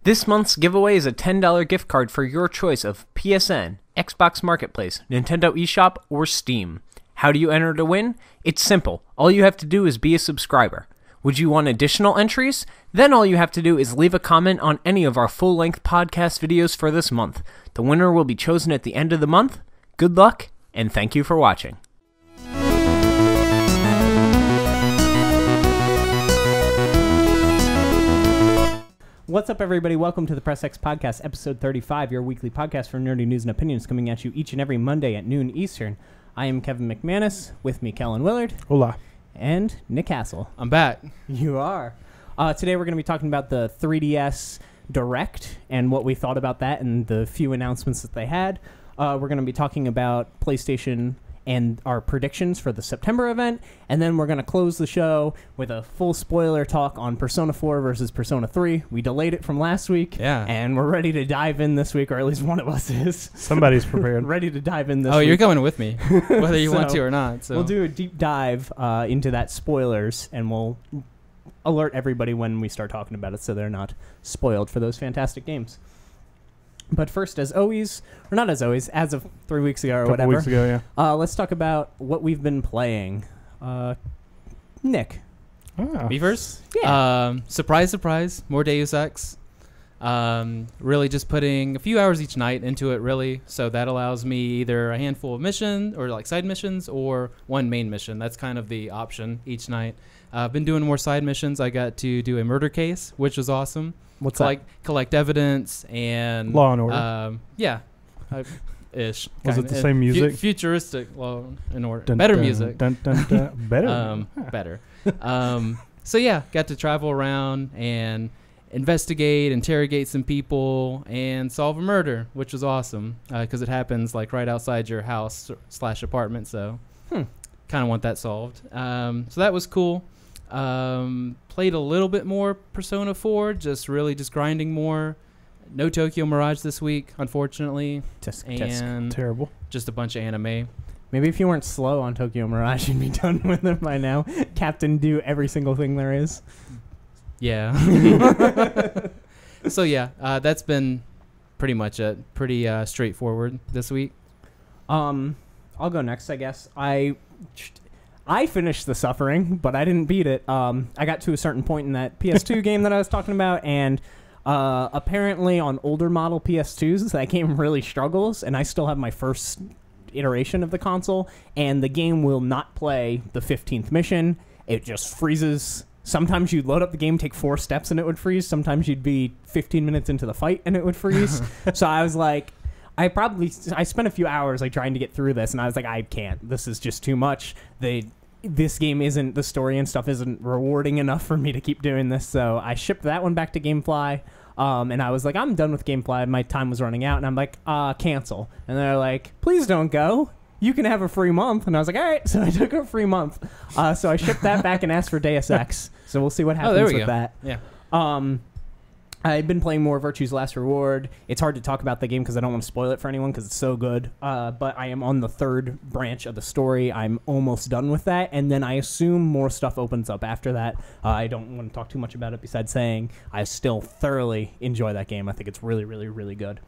This month's giveaway is a $10 gift card for your choice of PSN, Xbox Marketplace, Nintendo eShop, or Steam. How do you enter to win? It's simple. All you have to do is be a subscriber. Would you want additional entries? Then all you have to do is leave a comment on any of our full-length podcast videos for this month. The winner will be chosen at the end of the month. Good luck, and thank you for watching. What's up, everybody? Welcome to the Press X Podcast, episode 35, your weekly podcast for nerdy news and opinions coming at you each and every Monday at noon Eastern. I am Kevin McManus, with me Kellen Willard. Hola. And Nick Castle. I'm back. You are. Today we're going to be talking about the 3DS Direct and what we thought about that and the few announcements that they had. We're going to be talking about PlayStation and our predictions for the September event, and then we're going to close the show with a full spoiler talk on Persona 4 versus Persona 3. We delayed it from last week, and we're ready to dive in this week, or at least one of us is. Somebody's prepared. Ready to dive in this week. Oh, you're coming with me, whether you want to or not. So we'll do a deep dive into that spoilers, and we'll alert everybody when we start talking about it so they're not spoiled for those fantastic games. But first, as always, or not as always, as of 3 weeks ago or whatever. Weeks ago, yeah. Let's talk about what we've been playing. Nick. Me first? Yeah. Surprise, surprise. More Deus Ex. Really just putting a few hours each night into it, really. So that allows me either a handful of missions or like side missions or one main mission. That's kind of the option each night. I've been doing more side missions. I got to do a murder case, which was awesome. What's that? Collect evidence and Law and Order. Yeah, ish. Was it the same music? Futuristic Law and Order. Dun, Better dun, music. Dun, dun, dun. Better. Better. So yeah, got to travel around and investigate, interrogate some people, and solve a murder, which was awesome because it happens like right outside your house / apartment. So kind of want that solved. So that was cool. Played a little bit more Persona 4, just grinding more. No Tokyo Mirage this week, unfortunately. And terrible. Just a bunch of anime. Maybe if you weren't slow on Tokyo Mirage, you'd be done with it by now. Captain do every single thing there is. Yeah. So yeah, that's been pretty much it. Pretty straightforward this week. I'll go next, I guess. I finished The Suffering, but I didn't beat it. I got to a certain point in that PS2 game that I was talking about, and apparently on older model PS2s, that game really struggles, and I still have my first iteration of the console, and the game will not play the 15th mission. It just freezes. Sometimes you'd load up the game, take 4 steps, and it would freeze. Sometimes you'd be 15 minutes into the fight, and it would freeze. So I was like, I spent a few hours trying to get through this, and I was like, I can't. This is just too much. This game isn't, the story and stuff isn't rewarding enough for me to keep doing this. So I shipped that one back to GameFly, and I was like, I'm done with GameFly. My time was running out, and I'm like, cancel. And they're like, please don't go. You can have a free month. And I was like, all right. So I took a free month. So I shipped that back and asked for Deus Ex. So we'll see what happens with that. Yeah. I've been playing more Virtue's Last Reward. It's hard to talk about the game because I don't want to spoil it for anyone because it's so good. But I am on the 3rd branch of the story. I'm almost done with that. And then I assume more stuff opens up after that. I don't want to talk too much about it besides saying I still thoroughly enjoy that game. I think it's really, really, really good.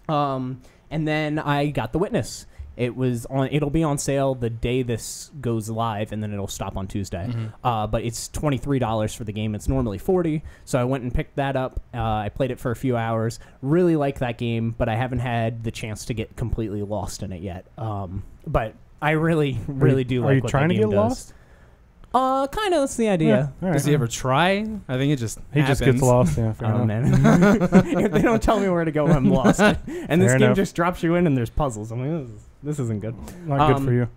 And then I got The Witness. It'll be on sale the day this goes live, and then it'll stop on Tuesday. But it's $23 for the game. It's normally $40, so I went and picked that up. I played it for a few hours. Really like that game, but I haven't had the chance to get completely lost in it yet. But I really, really do like what Are you that trying to game get does. lost? Kind of. That's the idea. Yeah, Does he ever try? I think it just He happens. just gets lost. Yeah, fair Oh, enough. man. If they don't tell me where to go, I'm lost. And this Fair game enough. just drops you in, and there's puzzles. I'm like, this isn't good. Not good for you.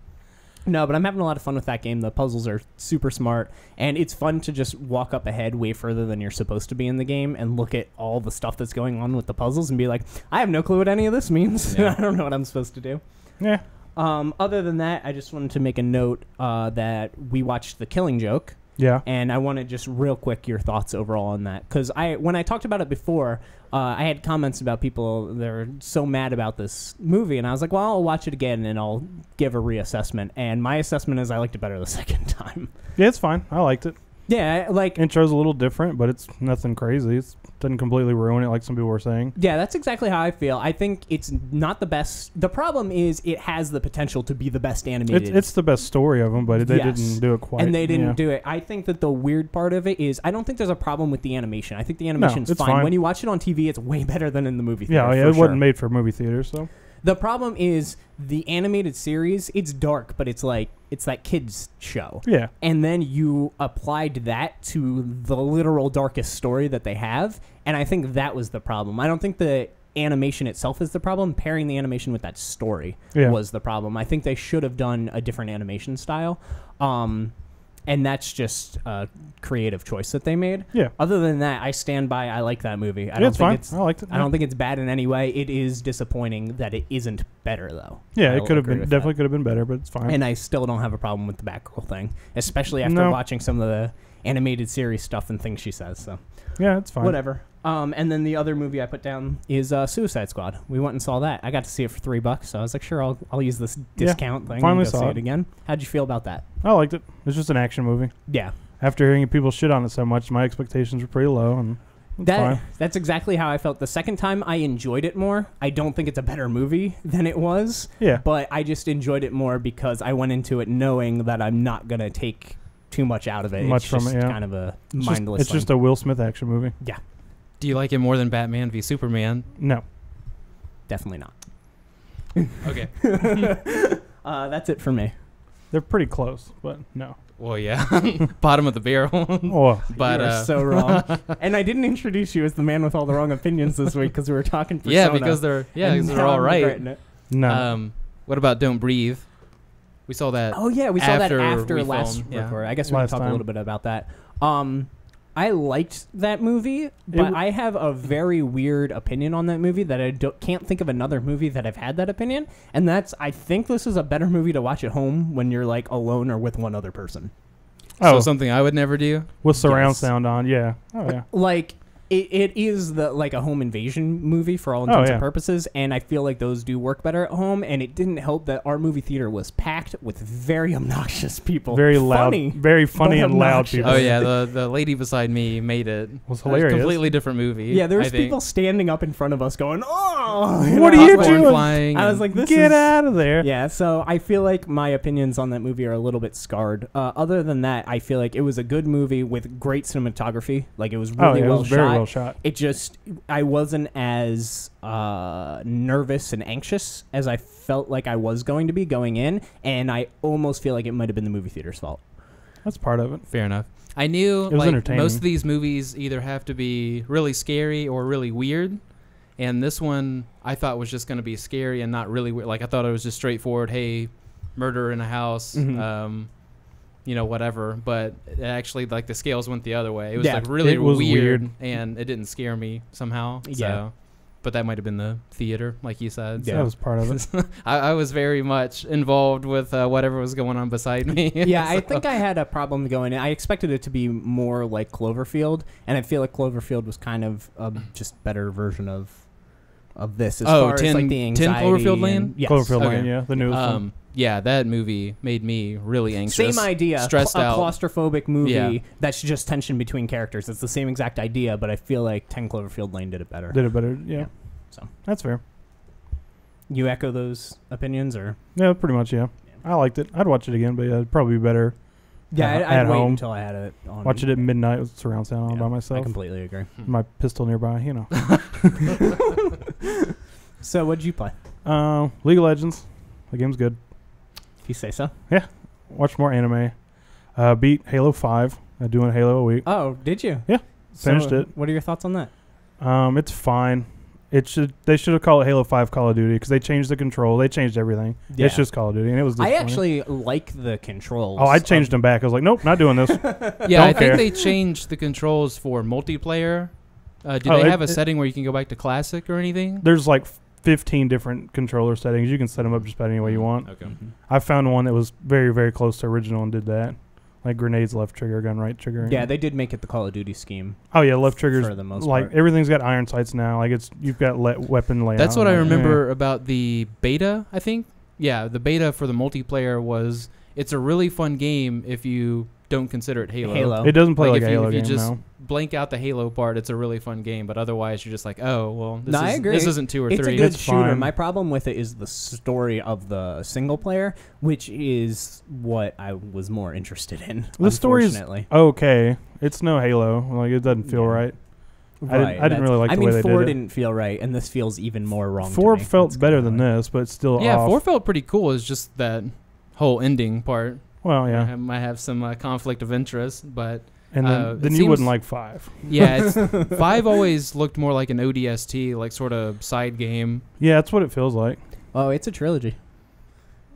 No, but I'm having a lot of fun with that game. The puzzles are super smart, and it's fun to just walk up ahead way further than you're supposed to be in the game and look at all the stuff that's going on with the puzzles and be like, I have no clue what any of this means. Yeah. I don't know what I'm supposed to do. Yeah. Other than that, I just wanted to make a note that we watched The Killing Joke. Yeah. And I want to just real quick your thoughts overall on that. Because when I talked about it before, I had comments about people that are so mad about this movie. And I was like, well, I'll watch it again and I'll give a reassessment. And my assessment is I liked it better the second time. Yeah, it's fine. I liked it. Yeah, like Intro's a little different, but it's nothing crazy. It doesn't completely ruin it like some people were saying. yeah, that's exactly how I feel. I think it's not the best. The problem is it has the potential to be the best animated. It's the best story of them, but they didn't do it quite. And they didn't do it. I think that the weird part of it is I don't think there's a problem with the animation. I think the animation's it's fine. fine. When you watch it on TV, it's way better than in the movie theater. Yeah, for it sure. wasn't made for movie theaters, so. The problem is the animated series, it's dark, but it's that kids show. Yeah. And then you applied that to the literal darkest story that they have, and I think that was the problem. I don't think the animation itself is the problem. Pairing the animation with that story was the problem. I think they should have done a different animation style. And that's just a creative choice that they made. Yeah. Other than that, I stand by. I like that movie. It's fine. I liked it. I don't think it's bad in any way. It is disappointing that it isn't better, though. Yeah, it could have been definitely could have been better, but it's fine. And I still don't have a problem with the Batgirl thing, especially after watching some of the animated series stuff and things she says. So yeah, it's fine. Whatever. And then the other movie I put down is Suicide Squad. We went and saw that. I got to see it for $3, so I was like, sure, I'll use this discount thing. Finally and go saw see it it again. How'd you feel about that? I liked it. It's just an action movie. Yeah. After hearing people shit on it so much, my expectations were pretty low, and fine. That's exactly how I felt. The second time, I enjoyed it more. I don't think it's a better movie than it was. Yeah. But I just enjoyed it more because I went into it knowing that I'm not gonna take too much out of it. Much it's from just it, yeah. kind of a mindless. It's just a Will Smith action movie. Yeah. Do you like it more than Batman v Superman? No. Definitely not. Okay. That's it for me. They're pretty close, but no. Well, yeah. Bottom of the barrel. Oh, But you are so wrong. And I didn't introduce you as the man with all the wrong opinions this week because we were talking Persona. yeah, because they're all right. No. What about Don't Breathe? We saw that. Oh yeah, we saw that after after we last filmed, yeah. record. I guess we can Last talk time. a little bit about that. I liked that movie, but I have a very weird opinion on that movie that I can't think of another movie that I've had that opinion, and that's I think this is a better movie to watch at home when you're like alone or with one other person. So something I would never do? With surround sound on, yeah. Oh, yeah. Like, it is like a home invasion movie for all intents and purposes, and I feel like those do work better at home, and it didn't help that our movie theater was packed with very obnoxious people. Very loud. Very funny and loud people. Oh, yeah. The lady beside me made it. Was hilarious. A completely different movie. Yeah, there was people standing up in front of us going, oh! What are you doing? Flying I was like, Get out of there. Yeah, so I feel like my opinions on that movie are a little bit scarred. Other than that, I feel like it was a good movie with great cinematography. Like, it was really it well was shot. very well shot. It just, I wasn't as nervous and anxious as I felt like I was going to be going in, and I almost feel like it might have been the movie theater's fault. That's part of it. Fair enough. I knew it was like entertaining. most of these movies either have to be really scary or really weird, and this one I thought was just going to be scary and not really weird. Like, I thought it was just straightforward, hey, murder in a house, whatever. But it actually, like, the scales went the other way. It was like really weird, and it didn't scare me somehow. Yeah. So, but that might have been the theater, like you said. Yeah, that was part of it. I was very much involved with whatever was going on beside me. Yeah, I think I had a problem going in. I expected it to be more like Cloverfield, and I feel like Cloverfield was kind of just better version of this as far as like the anxiety. 10 Cloverfield Lane? Yes. Cloverfield Lane, yeah, the newest one. Yeah, that movie made me really anxious. Same idea. Stressed a out. claustrophobic movie that's just tension between characters. It's the same exact idea, but I feel like 10 Cloverfield Lane did it better. Yeah. So that's fair. You echo those opinions, or? Yeah, pretty much, yeah. I liked it. I'd watch it again, but it'd probably be better. Yeah, at I'd wait home. until I had it on. Watch it at midnight with surround sound on by myself. I completely agree. My pistol nearby, you know. So, what'd you play? League of Legends. The game's good. If you say so. Yeah. Watch more anime. Beat Halo 5. Doing Halo a week. Oh, did you? Yeah. Finished it. What are your thoughts on that? It's fine. They should have called it Halo 5 Call of Duty because they changed the control. They changed everything. Yeah. It's just Call of Duty, and it was. I actually like the controls. Oh, I changed them back. I was like, nope, not doing this. Yeah, I think they changed the controls for multiplayer. Do they have a setting where you can go back to classic or anything? There's like 15 different controller settings. You can set them up just about any way you want. Okay. Mm-hmm. I found one that was very, very close to original and did that. Like grenades left trigger, gun right trigger. Yeah, they did make it the Call of Duty scheme. Oh yeah, left triggers for the most like part. Everything's got iron sights now. Like you've got weapon layout. That's what I remember about the beta, I think. Yeah, the beta for the multiplayer was it's a really fun game if you don't consider it Halo. Halo. It doesn't play like if a Halo if you game, just no. blank out the Halo part, it's a really fun game. But otherwise, you're just like, oh, well, No, I agree. this isn't 2 or It's 3. a good It's shooter. fine. My problem with it is the story of the single player, which is what I was more interested in. The story's unfortunately. okay. It's no Halo. Like, it doesn't feel Yeah. right. Right, I didn't really like the way they did 4 it. didn't feel right, and this feels even more wrong. 4 to me. felt That's better kinda than annoying. this, but it's still Yeah, off. 4 felt pretty cool. It's just that whole ending part. Well, yeah. Might have some conflict of interest, but And it then you seems- wouldn't like 5. yeah, it's, 5 always looked more like an ODST, like sort of side game. Yeah, that's what it feels like. Oh, it's a trilogy.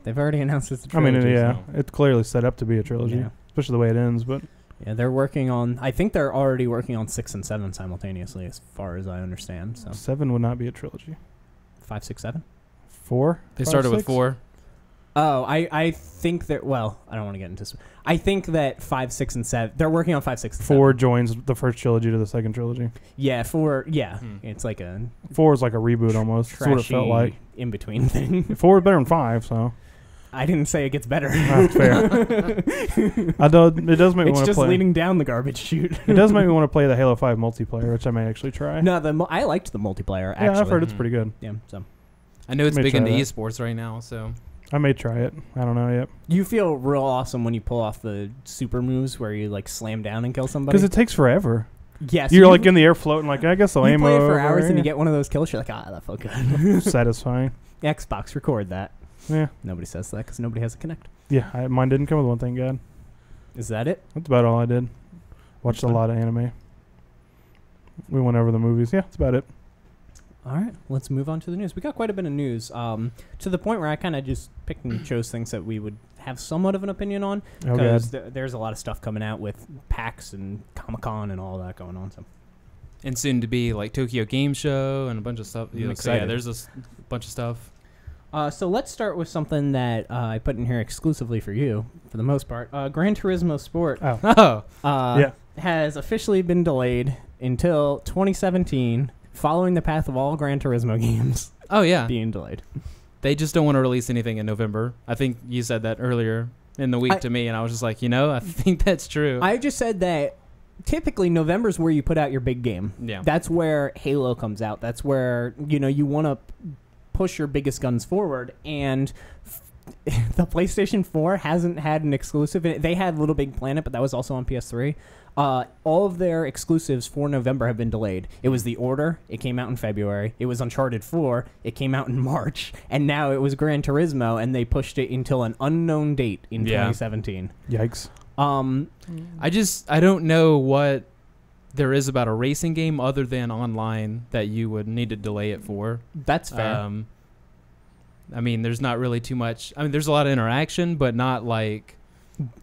They've already announced it's a I trilogy. mean, yeah, so- it's clearly set up to be a trilogy, Yeah. especially the way it ends. But Yeah, they're working on. I think they're already working on 6 and 7 simultaneously, as far as I understand. So 7 would not be a trilogy. 5, 6, 7. 4? They 5, started with 6? 4. Oh, I think that. Well, I don't want to get into. I think that 5, 6, and 7. They're working on 5, 6, and 4 7. joins the first trilogy to the second trilogy. Yeah, 4. Yeah, Hmm. it's like a 4 is like a reboot almost. That's what it trashy felt like. in between thing. 4 is better than 5, so I didn't say it gets better. that's fair. It does make me It's want to just play. leading down the garbage chute. It does make me want to play the Halo 5 multiplayer, which I may actually try. No, I liked the multiplayer. yeah, Actually, I've heard it's Mhm. pretty good. Yeah, so I know it's May big try into that. esports right now, so I may try it. I don't know yet. you feel real awesome when you pull off the super moves where you like slam down and kill somebody. Because it takes forever. Yes, You're like in the air floating, like, I guess I'll you aim play it over. for hours and you yeah. get one of those kills. You're like, that felt good. Satisfying. Xbox, record that. Yeah. Nobody says that because nobody has a Kinect. Yeah, mine didn't come with one, thank God. Is that it? That's about all I did. Watched a fun. lot of anime. We went over the movies. Yeah, that's about it. All right, let's move on to the news. We got quite a bit of news, to the point where I kind of just picked and chose things that we would have somewhat of an opinion on, Oh, God. because there's a lot of stuff coming out with PAX and Comic-Con and all that going on. So and soon to be like Tokyo Game Show and a bunch of stuff. I'm So yeah, excited. there's a bunch of stuff. So let's start with something that I put in here exclusively for you, for the most part. Gran Turismo Sport Oh, Oh, yeah. has officially been delayed until 2017, following the path of all Gran Turismo games oh yeah. being delayed. They just don't want to release anything in November. I think you said that earlier in the week to me, and I was just like, I think that's true. I just said that typically November's where you put out your big game. yeah. That's where Halo comes out. That's where, you want to push your biggest guns forward. And the PlayStation 4 hasn't had an exclusive. They had Little Big Planet, but that was also on PS3. All of their exclusives for November have been delayed. It was The Order. It came out in February. It was Uncharted 4. It came out in March. And now it was Gran Turismo, and they pushed it until an unknown date in Yeah. 2017. yikes. I don't know what there is about a racing game other than online that you would need to delay it for. That's fair. I mean, there's not really too much. I mean, there's a lot of interaction, but not like.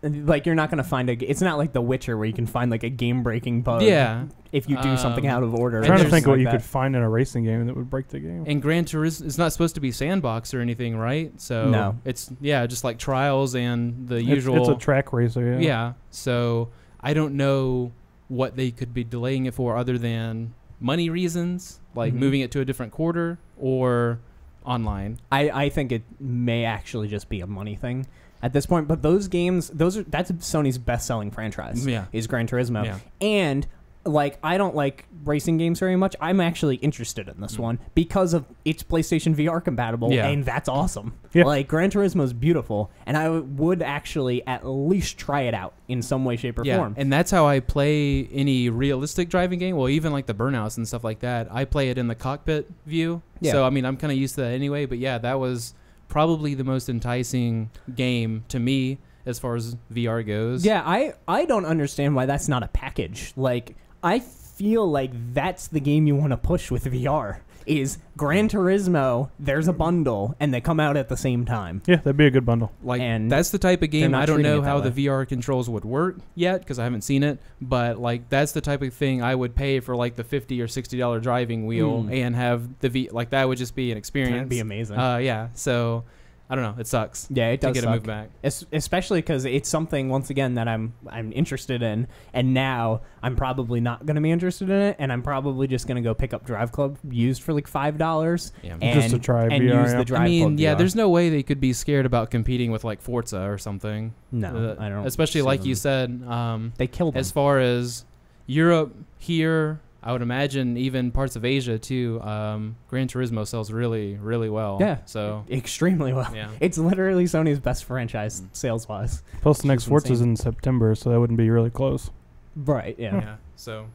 Like, you're not going to find it's not like The Witcher where you can find like a game-breaking bug Yeah. if you do something out of order. I'm I'm trying to there's think what like you that. could find in a racing game that would break the game. And Gran Turismo is not supposed to be sandbox or anything, right? So No. it's just like trials and the It's usual. a track racer, yeah. Yeah. So I don't know what they could be delaying it for other than money reasons, like Mhm. moving it to a different quarter or online. I think it may actually just be a money thing at this point. But those games, that's Sony's best-selling franchise. Yeah. Is Gran Turismo. Yeah. And like, I don't like racing games very much. I'm actually interested in this one because of it's PlayStation VR compatible, Yeah. and that's awesome. Yeah. Like, Gran Turismo is beautiful, and I would actually at least try it out in some way, shape, or form. And that's how I play any realistic driving game. Well, even like the Burnouts and stuff like that. I play it in the cockpit view. Yeah. So, I mean, I'm kind of used to that anyway. But yeah, that was probably the most enticing game to me as far as VR goes. Yeah, I don't understand why that's not a package. Like, I feel like that's the game you want to push with VR. Is Gran Turismo, there's a bundle, and they come out at the same time. Yeah, that'd be a good bundle. Like, And that's the type of they're game. not I don't treating know it that how way. the VR controls would work yet because I haven't seen it. But like, that's the type of thing I would pay for, like the $50 or $60 driving wheel and have the like that would just be an experience. That'd be amazing. Yeah. So I don't know. It sucks. Yeah, it does to get suck. a move back. Especially because it's something, once again, that I'm interested in, and now I'm probably not going to be interested in it, and I'm probably just going to go pick up Drive Club used for like $5 Yeah. Just to try and VR, use yeah. the Drive I mean, Club yeah, VR. there's no way they could be scared about competing with like Forza or something. No, I don't. Especially see like them. you said, They killed them. as far as Europe here, I would imagine even parts of Asia too. Gran Turismo sells really, really well. Yeah. So Extremely well. yeah. It's literally Sony's best franchise sales-wise. Plus, the next Which is Forza's insane. in September, so that wouldn't be really close. Right, yeah. Yeah. So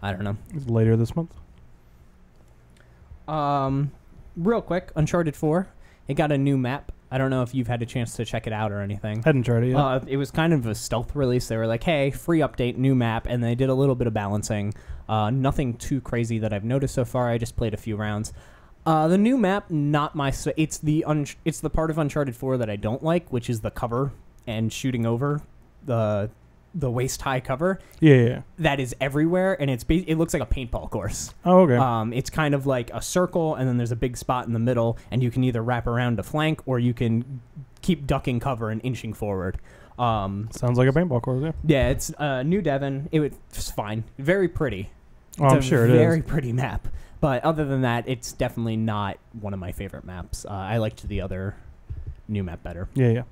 I don't know. It's later this month. Real quick, Uncharted 4, it got a new map. I don't know if you've had a chance to check it out or anything. Hadn't tried it yet. It was kind of a stealth release. They were like, hey, free update, new map, and they did a little bit of balancing. Nothing too crazy that I've noticed so far. I just played a few rounds. The new map, not my... It's the part of Uncharted 4 that I don't like, which is the cover and shooting over the waist-high cover. Yeah. That is everywhere, and it looks like a paintball course. Oh, okay. It's kind of like a circle, and then there's a big spot in the middle, and you can either wrap around to flank, or you can keep ducking cover and inching forward. Sounds like a paintball course, yeah. Yeah, it's New Devon. It's fine. Very pretty. Oh, I'm sure it is. Very pretty map. But other than that, it's definitely not one of my favorite maps. I liked the other new map better. Yeah.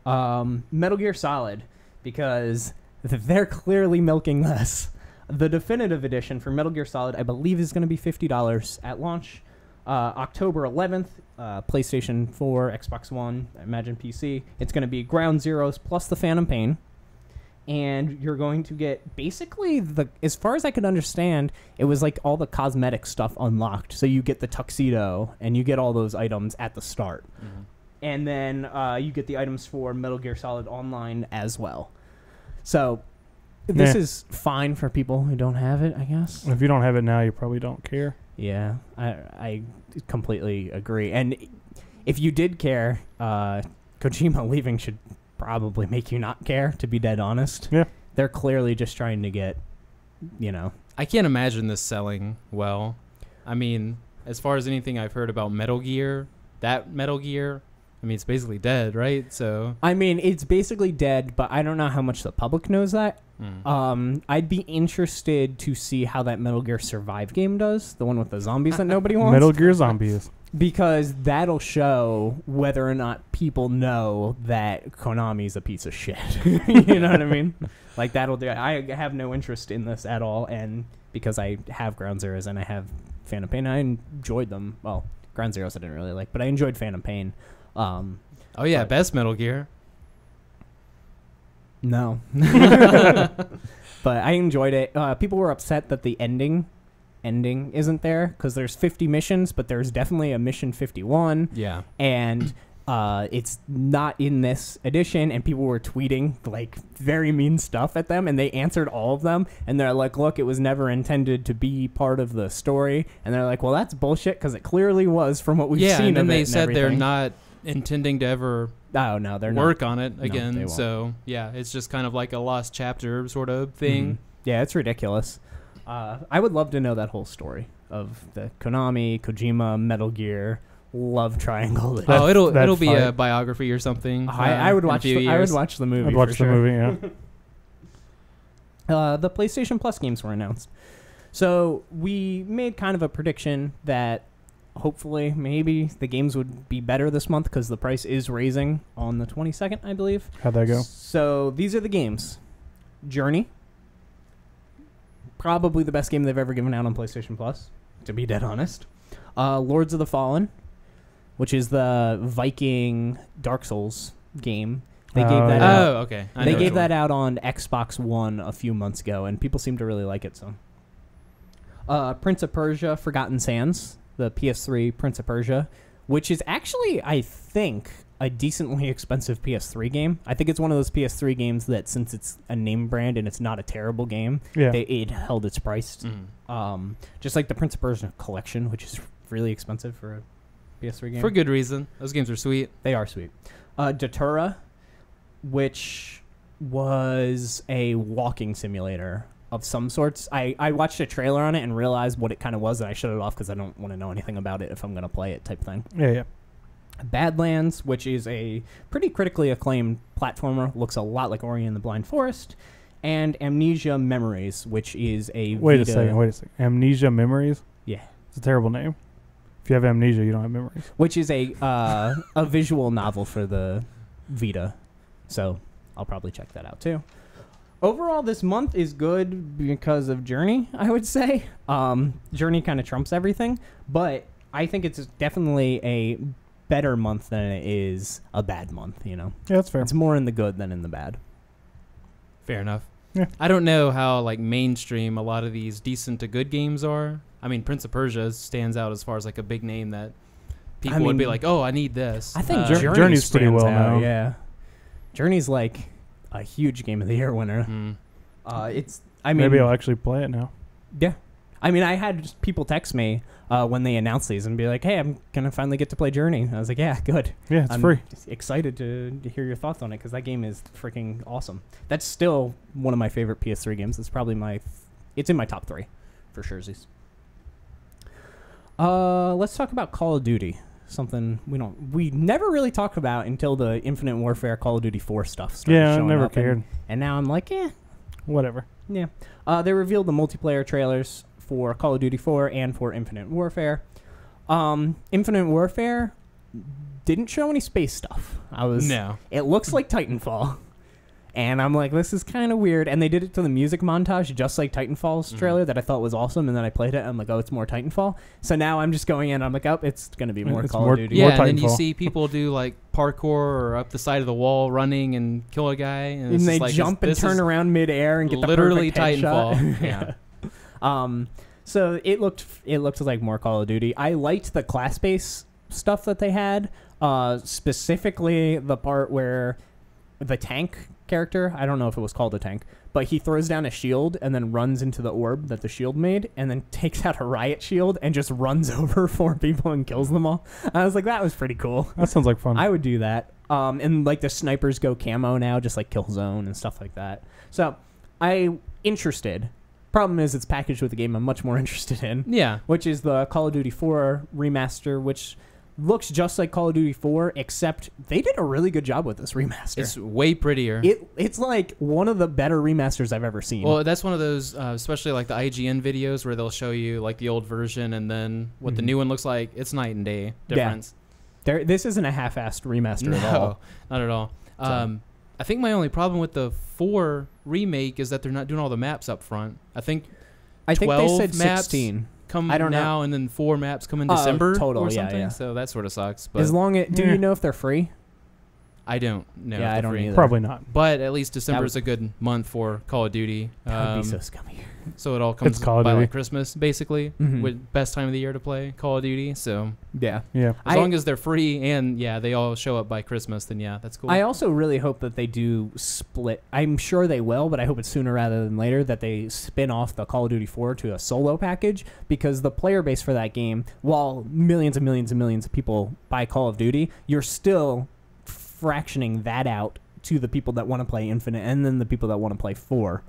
Metal Gear Solid, because they're clearly milking this. The definitive edition for Metal Gear Solid, I believe, is going to be $50 at launch. October 11th, PlayStation 4, Xbox One, I imagine PC. It's going to be Ground Zeroes plus the Phantom Pain. And you're going to get basically as far as I could understand, it was like all the cosmetic stuff unlocked. So you get the tuxedo and you get all those items at the start. Mm-hmm. And then you get the items for Metal Gear Solid Online as well. So this is fine for people who don't have it, I guess. If you don't have it now, you probably don't care. Yeah, I completely agree. And if you did care, Kojima leaving should probably make you not care, to be dead honest. Yeah. They're clearly just trying to get, I can't imagine this selling well. I mean, as far as anything I've heard about Metal Gear, it's basically dead, right? So I mean, it's basically dead, but I don't know how much the public knows that. I'd be interested to see how that Metal Gear Survive game does, the one with the zombies that nobody wants. Metal Gear Zombies. Because that'll show whether or not people know that Konami's a piece of shit. You know what I mean? Like, that'll do it. I have no interest in this at all, and because I have Ground Zeroes and I have Phantom Pain, I enjoyed them. Well, Ground Zeroes I didn't really like, but I enjoyed Phantom Pain. Oh yeah, best Metal Gear. No. But I enjoyed it. People were upset that the ending isn't there because there's 50 missions, but there's definitely a mission 51. Yeah. And it's not in this edition, and people were tweeting like very mean stuff at them, and they answered all of them, and they're like, look, it was never intended to be part of the story. And they're like, well, that's bullshit, because it clearly was from what we've seen. Yeah, and then of it they said they're everything. not intending to ever no, they're work not. on it they again. won't. So yeah, it's just kind of like a lost chapter sort of thing. Mhm. Yeah, it's ridiculous. I would love to know that whole story of the Konami, Kojima, Metal Gear love triangle. Oh, it'll be fight. a biography or something. I would watch. I would watch the movie. I'd watch for the sure. movie, yeah. The PlayStation Plus games were announced. So we made kind of a prediction that hopefully maybe the games would be better this month because the price is raising on the 22nd, I believe. How'd that go? So these are the games. Journey. Probably the best game they've ever given out on PlayStation Plus, to be dead honest. Lords of the Fallen, which is the Viking Dark Souls game. They gave that out. Oh, okay. They gave that out on Xbox One a few months ago, and people seem to really like it. So, Prince of Persia: Forgotten Sands, the PS3 Prince of Persia, which is actually, I think, a decently expensive PS3 game. I think it's one of those PS3 games that, since it's a name brand and it's not a terrible game, it held its price. Just like the Prince of Persia collection, which is really expensive for a PS3 game. For good reason. Those games are sweet. They are sweet. Datura, which was a walking simulator of some sorts. I watched a trailer on it and realized what it kind of was, and I shut it off because I don't want to know anything about it if I'm going to play it type thing. Yeah. Badlands, which is a pretty critically acclaimed platformer, looks a lot like Ori and the Blind Forest, and Amnesia Memories, which is a Wait a Vita- second. Amnesia Memories? Yeah. It's a terrible name. If you have amnesia, you don't have memories. Which is a visual novel for the Vita. So I'll probably check that out too. Overall, this month is good because of Journey, I would say. Journey kind of trumps everything, but I think it's definitely a better month than it is a bad month, you know? Yeah, that's fair. It's more in the good than in the bad. Fair enough. Yeah. I don't know how like mainstream a lot of these decent to good games are. I mean, Prince of Persia stands out as far as like a big name that people would be like, "Oh, I need this." I think Journey's pretty stands well out, known. Yeah, Journey's like a huge Game of the Year winner. It's. I mean, maybe I'll actually play it now. Yeah. I mean, I had just people text me when they announced these and be like, "Hey, I'm gonna finally get to play Journey." I was like, "Yeah, good." Yeah, it's I'm free. just excited to hear your thoughts on it because that game is freaking awesome. That's still one of my favorite PS3 games. It's probably it's in my top 3 for surezies. Let's talk about Call of Duty. Something we never really talk about until the Infinite Warfare Call of Duty 4 stuff started Yeah, I showing never up, cared. And now I'm like, Whatever. yeah. They revealed the multiplayer trailers for Call of Duty 4 and for Infinite Warfare. Infinite Warfare didn't show any space stuff. No. It looks like Titanfall. And I'm like, this is kind of weird. And they did it to the music montage, just like Titanfall's trailer, that I thought was awesome. And then I played it, and I'm like, oh, it's more Titanfall. So now I'm just going in, I'm like, oh, it's going to be more Call of Duty. Yeah, more and then you Titanfall. see people do like parkour or up the side of the wall running and kill a guy. And, And they like, jump and turn around midair and get the literally perfect headshot. Titanfall. Yeah. So it looked like more Call of Duty. I liked the class-based stuff that they had, specifically the part where the tank character, I don't know if it was called a tank, but he throws down a shield and then runs into the orb that the shield made and then takes out a riot shield and just runs over 4 people and kills them all. I was like, that was pretty cool. That sounds like fun. I would do that. And like the snipers go camo now, just like Killzone and stuff like that. So I'm interested. Problem is it's packaged with a game I'm much more interested in. Yeah. Which is the Call of Duty 4 remaster, which looks just like Call of Duty 4, except they did a really good job with this remaster. It's way prettier. It's like one of the better remasters I've ever seen. Well, that's one of those, especially like the IGN videos where they'll show you like the old version and then what the new one looks like. It's night and day difference. This isn't a half-assed remaster at all. Not at all. So. I think my only problem with the 4 remake is that they're not doing all the maps up front. I think I think they said maps 16. come I don't now know. and then 4 maps come in December total, or yeah, something. yeah. So that sort of sucks. But As long as do you know if they're free? I don't know. Yeah, if I they're don't free. either. Probably not. But at least December would- is a good month for Call of Duty. That would be so scummy. So it all comes Call of by Duty. like Christmas, basically, Mhm. with best time of the year to play Call of Duty. So Yeah. Yeah. as long as they're free and they all show up by Christmas, then that's cool. I also really hope that they do split. I'm sure they will, but I hope it's sooner rather than later that they spin off the Call of Duty 4 to a solo package, because the player base for that game, while millions and millions and millions of people buy Call of Duty, you're still fractioning that out to the people that want to play Infinite and then the people that want to play 4.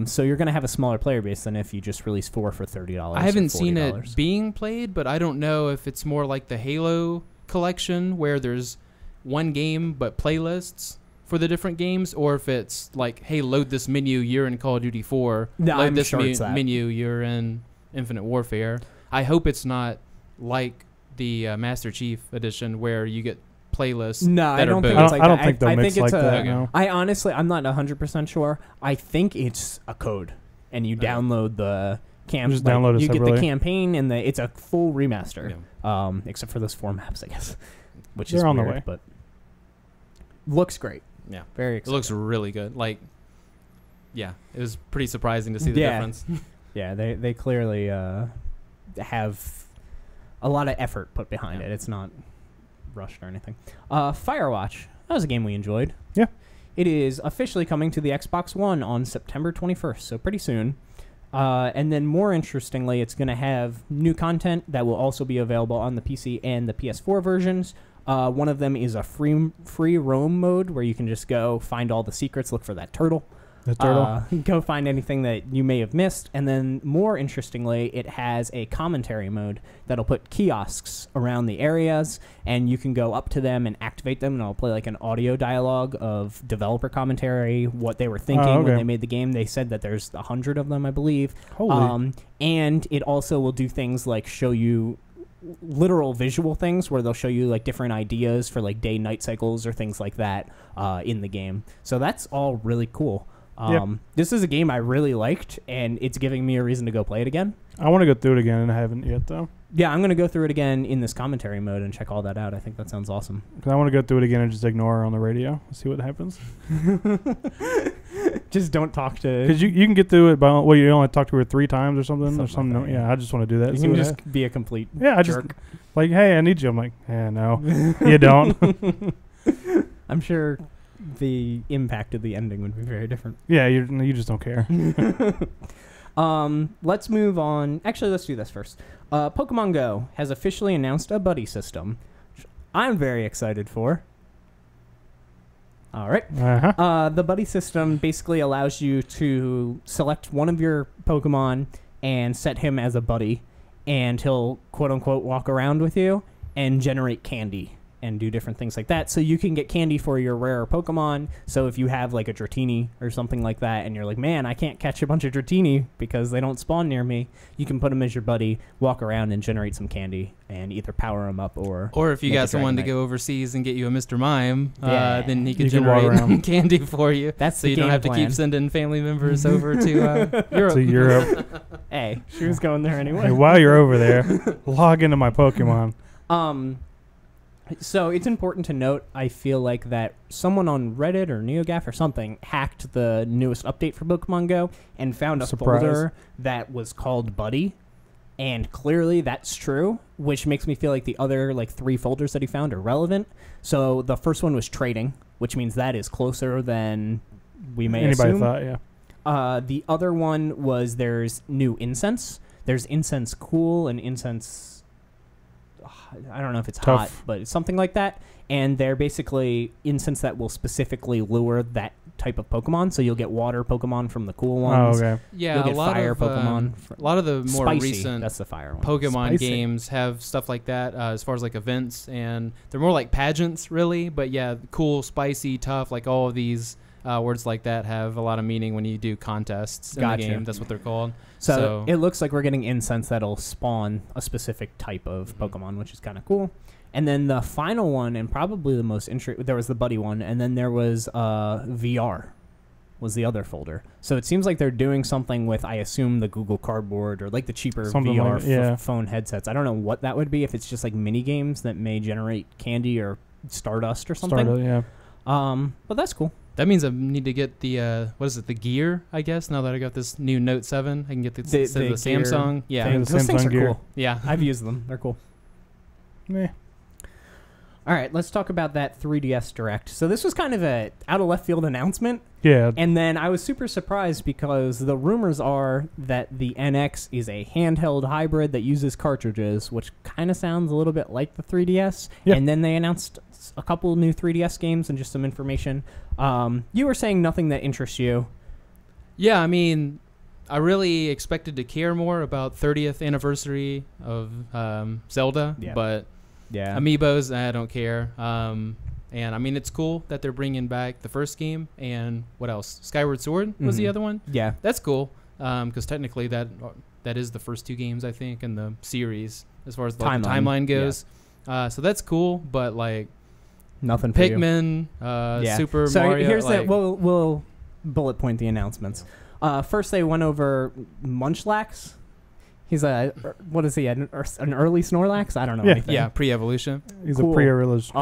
So you're going to have a smaller player base than if you just release 4 for $30. I haven't or seen $40. it being played, but I don't know if it's more like the Halo collection where there's one game but playlists for the different games, or if it's like, hey, load this menu, you're in Call of Duty 4. No, load I'm this sure it's that. menu, you're in Infinite Warfare. I hope it's not like the Master Chief edition where you get playlists. No, I that don't are think both. it's like I don't that. think they'll I mix think it's like a, that. No. I honestly, I'm not 100% sure. I think it's a code, and you Okay. download the Just download it You get the separately. campaign, and it's a full remaster. Yeah. Except for those 4 maps, I guess, which They're is on the weird, way. but looks great. Yeah. Very It exciting. looks really good. Like, it was pretty surprising to see the Yeah. difference. Yeah, they clearly have a lot of effort put behind Yeah. it. It's not rushed or anything. Firewatch. That was a game we enjoyed. Yeah. It is officially coming to the Xbox One on September 21st, so pretty soon. And then more interestingly, it's going to have new content that will also be available on the PC and the PS4 versions. One of them is a free roam mode where you can just go find all the secrets, look for that turtle. The turtle. Go find anything that you may have missed. And then more interestingly, it has a commentary mode that'll put kiosks around the areas, and you can go up to them and activate them, and it'll play like an audio dialogue of developer commentary, what they were thinking when they made the game. They said that there's 100 of them, I believe. Holy. And it also will do things like show you literal visual things where they'll show you like different ideas for like day-night cycles or things like that in the game. So that's all really cool. This is a game I really liked, and it's giving me a reason to go play it again. I want to go through it again, and I haven't yet, though. Yeah, I'm going to go through it again in this commentary mode and check all that out. I think that sounds awesome. Because I want to go through it again and just ignore her on the radio, see what happens. Just don't talk to... Because you can get through it by... Well, you only talk to her 3 times or something. Or something. Like that, yeah, I just want to do that. You can just be a complete jerk. Just... Like, hey, I need you. I'm like, no, you don't. I'm sure the impact of the ending would be very different. Yeah, you just don't care. Let's move on. Actually, let's do this first. Pokemon Go has officially announced a buddy system, which I'm very excited for. All right. The buddy system basically allows you to select one of your Pokemon and set him as a buddy, and he'll quote-unquote walk around with you and generate candy and do different things like that. So you can get candy for your rarer Pokemon. So if you have like a Dratini or something like that, and you're like, man, I can't catch a bunch of Dratini because they don't spawn near me, you can put him as your buddy, walk around and generate some candy and either power him up or if you got someone to go overseas and get you a Mr. Mime, then he could you generate candy for you. That's so you don't have to keep sending family members over to Europe. To Europe. Hey, she was going there anyway. Hey, while you're over there, log into my Pokemon. So it's important to note, I feel like, that someone on Reddit or NeoGAF or something hacked the newest update for Pokemon Go and found a folder that was called Buddy. And clearly that's true, which makes me feel like the other 3 folders that he found are relevant. So the first one was trading, which means that is closer than we may assume. Thought, yeah. The other one was there's new incense. There's incense cool and incense... I don't know if it's tough. Hot, but it's something like that. And they're basically incense that will specifically lure that type of Pokemon. So you'll get water Pokemon from the cool ones. Oh, okay. Yeah, you'll get fire Pokemon. A lot of the more Spicy, recent that's the fire one. Pokemon games have stuff like that as far as like events, and they're more like pageants, really. But yeah, cool, spicy, tough, like all of these words like that have a lot of meaning when you do contests in the game. That's what they're called. So it looks like we're getting incense that'll spawn a specific type of Pokemon, which is kind of cool. And then the final one, and probably the most interesting, there was the buddy one, and then there was VR was the other folder. So it seems like they're doing something with, I assume, the Google Cardboard or like the cheaper something VR phone headsets. I don't know what that would be, if it's just like mini games that may generate candy or Stardust or something. But that's cool. That means I need to get the the gear, I guess. Now that I got this new Note 7, I can get the Samsung. Yeah, those things are gear. Cool. Yeah, I've used them. They're cool. Meh. All right, let's talk about that 3DS Direct. So this was kind of a out of left field announcement. Yeah. And then I was super surprised because the rumors are that the NX is a handheld hybrid that uses cartridges, which kind of sounds a little bit like the 3DS. Yeah. And then they announced a couple new 3DS games and just some information. You were saying nothing that interests you. Yeah, I mean, I really expected to care more about 30th anniversary of Zelda, but Amiibos, I don't care. And I mean, it's cool that they're bringing back the first game, and what else? Skyward Sword was the other one. Yeah, that's cool. Because technically that is the first 2 games, I think, in the series as far as the timeline goes. Yeah. So that's cool, but like nothing. Pikmin, Super Mario. Here's that. We'll bullet point the announcements. First, they went over Munchlax. He's what is he? An early Snorlax? I don't know anything. Yeah, pre-evolution. He's a pre-evolution.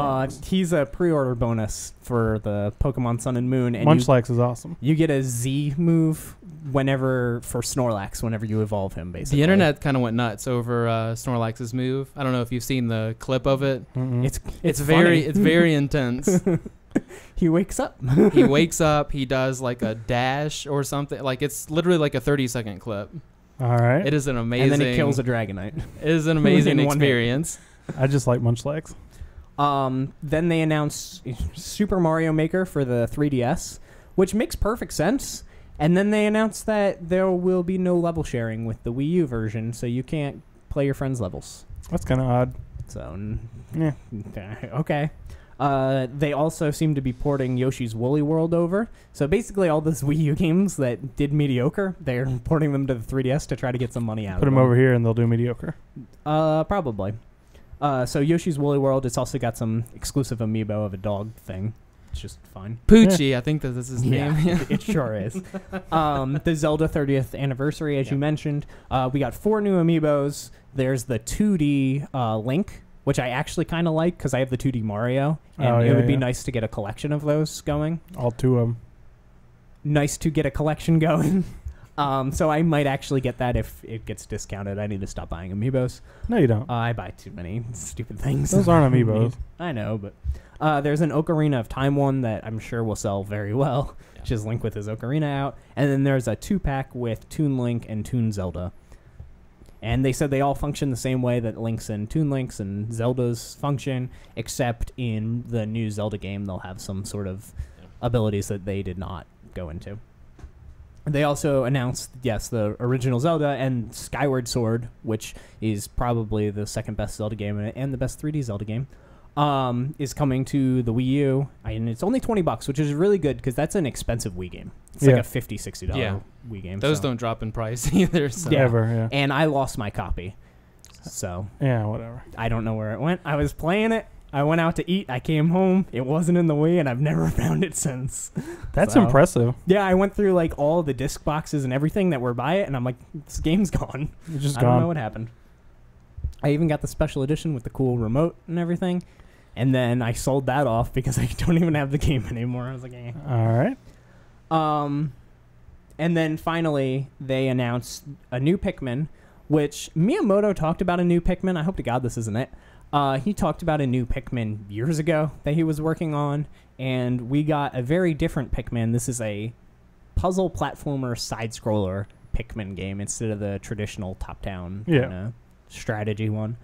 He's a pre-order bonus for the Pokemon Sun and Moon. And Munchlax is awesome. You get a Z move for Snorlax whenever you evolve him, basically. The internet kind of went nuts over Snorlax's move. I don't know if you've seen the clip of it. It's very intense. He wakes up. He does like a dash or something. Like it's literally like a 30-second clip. All right. It is an amazing... And then he kills a Dragonite. It is an amazing experience. I just like Munchlax. Then they announced Super Mario Maker for the 3DS, which makes perfect sense. And then they announced that there will be no level sharing with the Wii U version, so you can't play your friends' levels. That's kind of odd. So, Yeah. okay. They also seem to be porting Yoshi's Woolly World over. So basically all those Wii U games that did mediocre, they're porting them to the 3DS to try to get some money out Put of them. them over here and they'll do mediocre. Probably. So Yoshi's Woolly World, it's also got some exclusive amiibo of a dog thing. It's just fine. Poochie, I think that this is his name. It sure is. The Zelda 30th anniversary, as you mentioned. We got 4 new amiibos. There's the 2D Link, which I actually kind of like because I have the 2D Mario, and it would be nice to get a collection of those going. All 2 of them. Nice to get a collection going. So I might actually get that if it gets discounted. I need to stop buying amiibos. No, you don't. I buy too many stupid things. Those aren't amiibos. I know, but there's an Ocarina of Time one that I'm sure will sell very well, which is Link with his Ocarina out. And then there's a 2-pack with Toon Link and Toon Zelda. And they said they all function the same way that Link's and Toon Link's and Zelda's function, except in the new Zelda game they'll have some sort of abilities that they did not go into. They also announced, the original Zelda and Skyward Sword, which is probably the second best Zelda game and the best 3D Zelda game, is coming to the Wii U. And it's only $20, which is really good because that's an expensive Wii game. It's like a $50, $60 Wii game. Those don't drop in price either. So. Ever. And I lost my copy. So. Yeah, whatever. I don't know where it went. I was playing it. I went out to eat. I came home. It wasn't in the Wii, and I've never found it since. That's impressive. Yeah, I went through like all the disc boxes and everything that were by it, and I'm like, this game's gone. It's just I gone. don't know what happened. I even got the special edition with the cool remote and everything, and then I sold that off because I don't even have the game anymore. I was like, eh. All right. And then finally, they announced a new Pikmin, which Miyamoto talked about a new Pikmin. I hope to God this isn't it. He talked about a new Pikmin years ago that he was working on, and we got a very different Pikmin. This is a puzzle platformer side-scroller Pikmin game instead of the traditional top-down strategy one.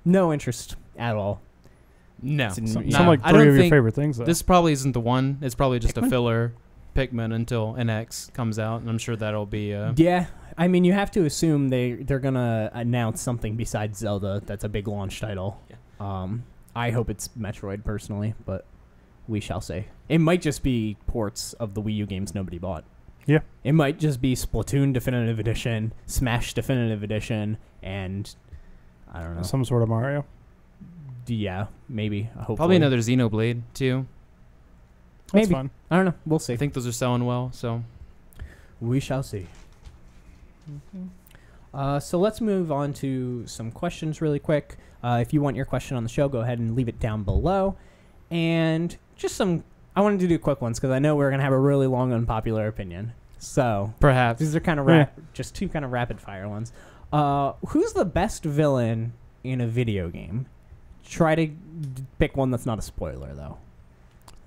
No interest at all. No. Some like 3 of your favorite things, though. This probably isn't the one. It's probably just a filler Pikmin until NX comes out, and I'm sure that'll be... Yeah. I mean, you have to assume they're going to announce something besides Zelda that's a big launch title. Yeah. I hope it's Metroid, personally, but we shall see. It might just be ports of the Wii U games nobody bought. Yeah. It might just be Splatoon Definitive Edition, Smash Definitive Edition, and I don't know. Some sort of Mario. Yeah, maybe. Hopefully. Probably another Xenoblade, too. Maybe. That's fun. I don't know. We'll see. I think those are selling well, so... We shall see. So let's move on to some questions really quick. If you want your question on the show, go ahead and leave it down below. And just I wanted to do quick ones because I know we're going to have a really long unpopular opinion. So perhaps these are kind of just 2 kind of rapid fire ones. Who's the best villain in a video game? Try to pick one that's not a spoiler, though.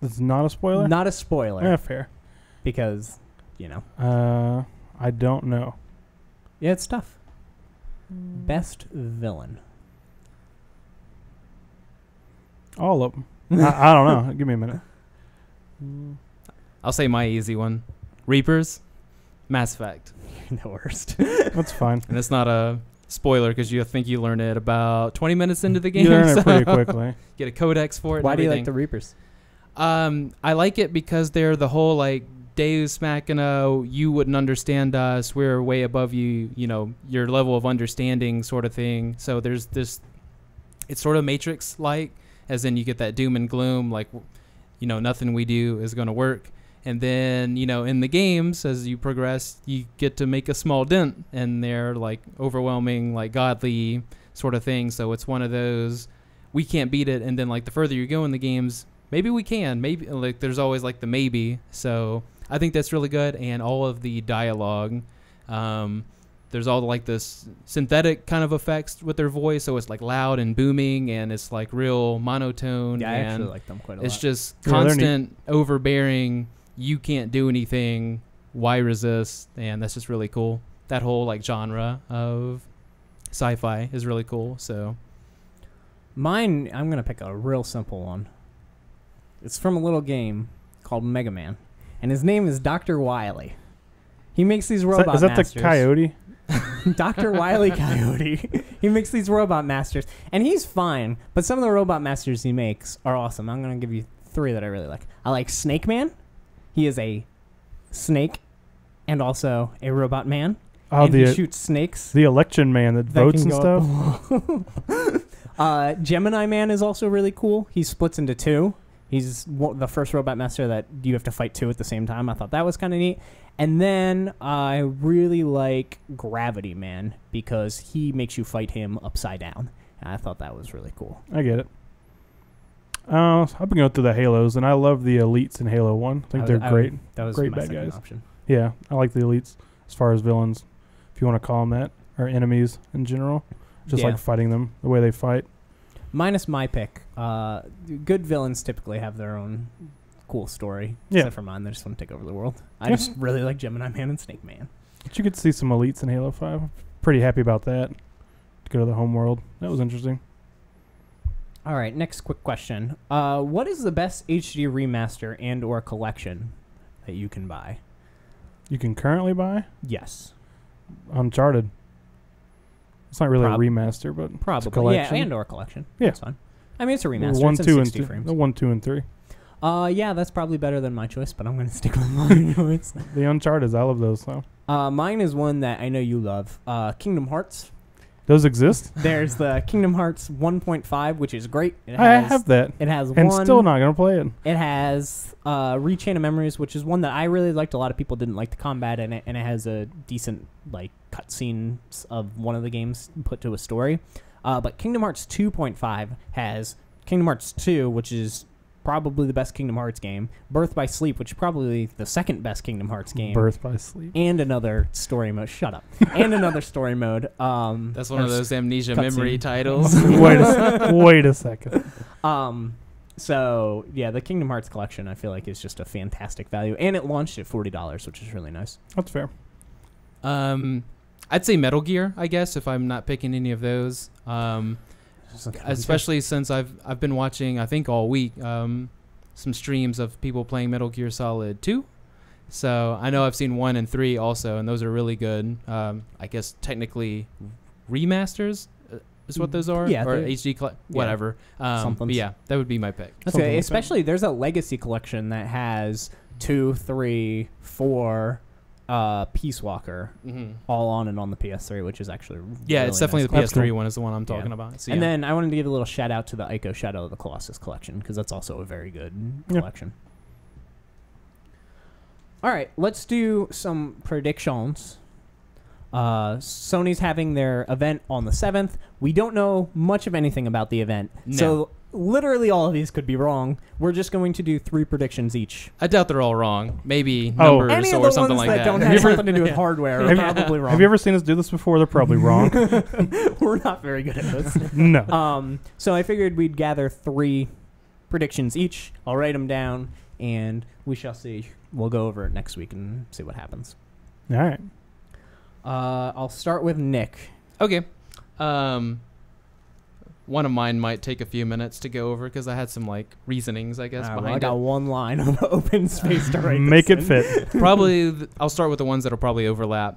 That's not a spoiler? Not a spoiler. Yeah, fair. Because, I don't know. Yeah, it's tough. Best villain. All of them. I don't know. Give me a minute. I'll say my easy one. Reapers, Mass Effect. You're the worst. That's fine. And it's not a spoiler because you think you learn it about 20 minutes into the game. You learn it pretty quickly. Get a codex for it. Why do you like the Reapers? I like it because they're the whole Deus Machina, you wouldn't understand us, we're way above you, your level of understanding sort of thing. So there's this, it's sort of Matrix-like, as in you get that doom and gloom, nothing we do is going to work. And then, in the games, as you progress, you get to make a small dent, and they're overwhelming, godly sort of thing. So it's one of those, we can't beat it. And then the further you go in the games, maybe we can, maybe there's always the maybe. So I think that's really good. And all of the dialogue, there's all this synthetic kind of effects with their voice. So it's loud and booming, and it's real monotone. Yeah, I and actually like them quite a lot. It's just constant overbearing. You can't do anything. Why resist? And that's just really cool. That whole genre of sci-fi is really cool. So mine, I'm going to pick a real simple one. It's from a little game called Mega Man. and his name is Dr. Wily. He makes these robot Is that masters. the coyote? Dr. Wily Coyote. He makes these robot masters, and he's fine, but some of the robot masters he makes are awesome. I'm going to give you 3 that I really like. I like Snake Man. He is a snake and also a robot man. Oh, and he shoots snakes. The election man that votes and stuff. Gemini Man is also really cool. He splits into 2. He's the first robot master that you have to fight 2 at the same time. I thought that was kind of neat. And then I really like Gravity Man because he makes you fight him upside down. And I thought that was really cool. I get it. I've been going through the Halos, and I love the elites in Halo 1. I think they're great. That was great my bad second guys. option. Yeah, I like the elites as far as villains, if you want to call them that, or enemies in general. Just like fighting them, the way they fight. Minus my pick. Good villains typically have their own cool story. Yeah. Except for mine, they just want to take over the world. I just really like Gemini Man and Snake Man. But you get to see some elites in Halo 5. I'm pretty happy about that. To go to the home world. That was interesting. All right, next quick question. What is the best HD remaster and or collection that you can buy? You can currently buy Yes. Uncharted. It's not really a remaster, but probably. it's a collection. Yeah, and or collection. Yeah. That's fine. I mean, it's a remaster. 1, it's in 2, 60 and 3. frames. The 1, 2, and 3. Yeah, that's probably better than my choice, but I'm going to stick with my choice. The Uncharted, I love those. So. Mine is one that I know you love. Kingdom Hearts. Those exist? There's the Kingdom Hearts 1.5, which is great. I have that. It has and still not going to play it. It has Rechain of Memories, which is one that I really liked. A lot of people didn't like the combat in it, and it has a decent like cutscenes of one of the games put to a story. But Kingdom Hearts 2.5 has Kingdom Hearts 2, which is probably the best Kingdom Hearts game. Birth by Sleep, which is probably the second best Kingdom Hearts game. Birth by Sleep. And another story mode. Shut up. And another story mode. That's one of those amnesia memory titles. Wait a second. So, yeah, the Kingdom Hearts collection, I feel like, is just a fantastic value. And it launched at $40, which is really nice. That's fair. I'd say Metal Gear, I guess, if I'm not picking any of those. Especially since I've been watching, I think all week, some streams of people playing Metal Gear Solid 2. So I know I've seen 1 and 3 also, and those are really good. I guess technically remasters is what those are? Yeah. Or HD, whatever. But yeah, that would be my pick. Okay, especially there's a Legacy collection that has 2, 3, 4... Peace Walker, all on and on the PS3, which is actually really it's definitely nice. the PS3 one is the one I'm talking about. So, and then I wanted to give a little shout out to the Ico Shadow of the Colossus collection because that's also a very good collection. All right, let's do some predictions. Sony's having their event on the 7th. We don't know much of anything about the event, so literally all of these could be wrong. We're just going to do 3 predictions each. I doubt they're all wrong. Maybe numbers any or of the something ones like that that. don't have something to do with hardware are probably wrong. Have you ever seen us do this before? They're probably wrong. We're not very good at this. No. So I figured we'd gather 3 predictions each. I'll write them down, and we shall see. We'll go over it next week and see what happens. All right. I'll start with Nick. Okay. One of mine might take a few minutes to go over because I had some like reasonings, I guess, behind I got it. one line of open space to write. Make it fit. Probably, I'll start with the ones that'll probably overlap.